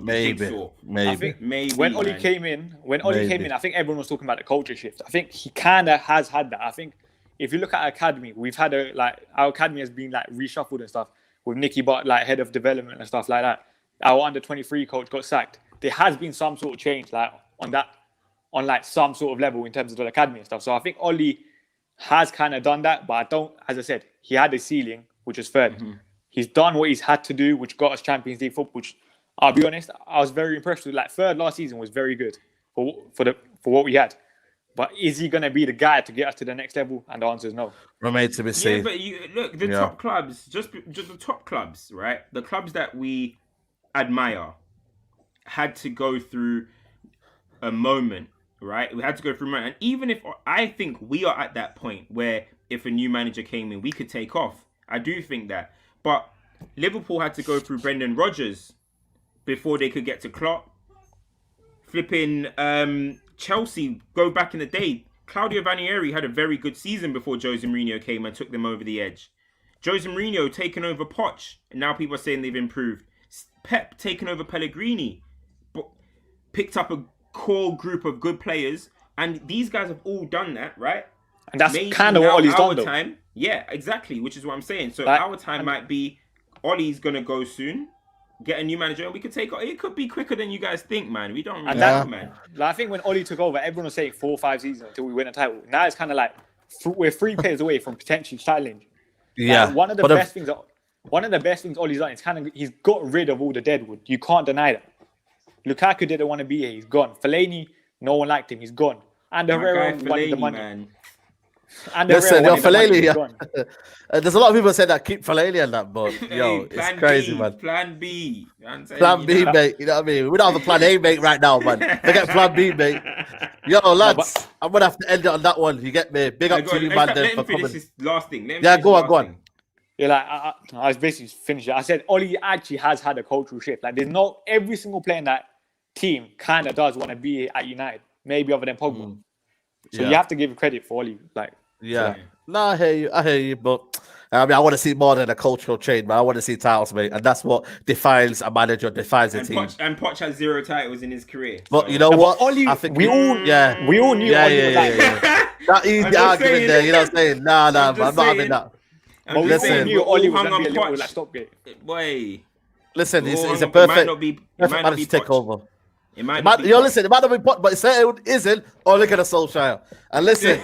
jigsaw. I think when Ollie came in, I think everyone was talking about the culture shift. I think he kind of has had that. I think if you look at our academy, we've had our academy has been like reshuffled and stuff with Nicky Butt like head of development and stuff like that. Our under-23 coach got sacked. There has been some sort of change like on like some sort of level in terms of the academy and stuff. So I think Ollie has kind of done that, but as I said, he had a ceiling, which was third. Mm-hmm. He's done what he's had to do, which got us Champions League football, which I'll be honest, I was very impressed with. Like third last season was very good for what we had. But is he going to be the guy to get us to the next level? And the answer is no. Remains to be seen. Yeah, but you look, the top clubs, just the top clubs, right? The clubs that we admire had to go through a moment, right? We had to go through a moment. And even if I think we are at that point where if a new manager came in, we could take off. I do think that. But Liverpool had to go through Brendan Rodgers before they could get to Klopp. Flipping Chelsea, go back in the day. Claudio Ranieri had a very good season before Jose Mourinho came and took them over the edge. Jose Mourinho taken over Poch, and now people are saying they've improved. Pep taken over Pellegrini, but picked up a core group of good players, and these guys have all done that, right? And that's kind of what Ollie's done, though. Time, yeah, exactly, which is what I'm saying. So our time might be Ollie's gonna go soon. Get a new manager, and we could take it. Could be quicker than you guys think, man. We don't really know, man. I think when Ollie took over, everyone was saying 4 or 5 seasons until we win a title. Now it's kind of like we're 3 players away from potentially challenge. Yeah, like, one of the best things Ollie's done is he's got rid of all the deadwood. You can't deny that. Lukaku didn't want to be here. He's gone. Fellaini, no one liked him. He's gone. And Herrera wanted the money. Man. And listen, Fellaini. There's a lot of people say that keep Fellaini and that, but yo, it's crazy, man. Plan B, mate. You know what I mean? We don't have a plan A, mate, right now, man. Forget plan B, mate. Yo, lads, I'm gonna have to end it on that one. You get me? Big up to you, man. Let him finish this last thing. Go on. Yeah, like I was basically finishing. I said Ollie actually has had a cultural shift. Like, there's every single player in that team kind of does want to be at United, maybe other than Pogba. So you have to give credit for Ollie. Like, no, I hear you, but I mean, I want to see more than a cultural change, man. I want to see titles, mate, and that's what defines a manager, defines a team. Poch has 0 titles in his career. But so. You know what? Ollie, I think we all knew Ollie was like that easy argument there. You know what I'm saying? Nah, I'm not having that. But listen, we knew Ollie was going to be a little like stopgate. Boy, listen, he's a perfect manager to take over. It might not be Poch, but it isn't. Or look at a Solskjaer. And listen,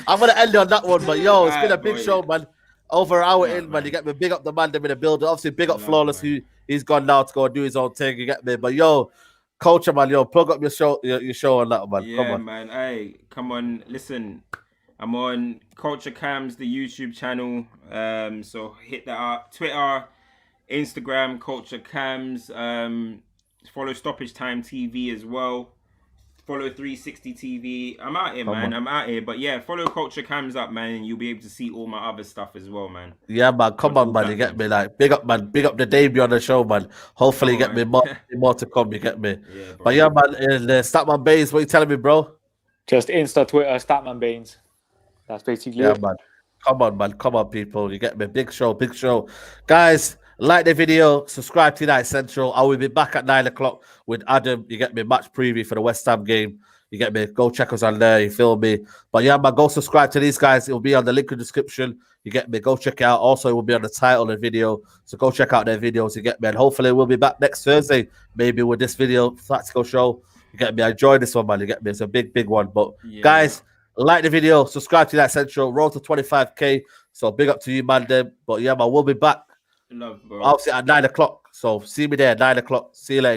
I'm gonna end on that one. But yo, it's been a big show, man. Over an hour in, man. You get me. Big up the man. They've been a builder. Obviously, big up Flawless, who he's gone now to go and do his own thing. You get me. But yo, culture, man. Yo, plug up your show on that, man. Yeah, come on, man. Hey, come on. Listen, I'm on Culture Cams, the YouTube channel. So hit that up. Twitter, Instagram, Culture Cams. Follow Stoppage Time TV as well. Follow 360 TV. I'm out here, man. I'm out here. But yeah, follow Culture Cams up, man, and you'll be able to see all my other stuff as well, man. Yeah, man. Come on, man. You get me? Like, big up, man. Big up the debut on the show, man. Hopefully, you get me more to come. You get me? Yeah, but yeah, man. The statmanbains, what you telling me, bro? Just Insta, Twitter, statmanbains. That's basically it. Man. Come on, man. Come on, people. You get me? Big show. Guys, like the video, subscribe to United Central. I will be back at 9 o'clock with Adam. You get me? Match preview for the West Ham game. You get me? Go check us on there. You feel me? But yeah, man, go subscribe to these guys. It will be on the link in the description. You get me? Go check it out. Also, it will be on the title of the video. So go check out their videos. You get me? And hopefully, we'll be back next Thursday, maybe with this video, tactical show. You get me? I enjoyed this one, man. You get me? It's a big one. But guys, like the video, subscribe to United Central. Roll to 25K. So big up to you, man. But yeah, man, we'll be back. Love, bro. Obviously at 9 o'clock. So see me there at 9 o'clock. See you later, guys.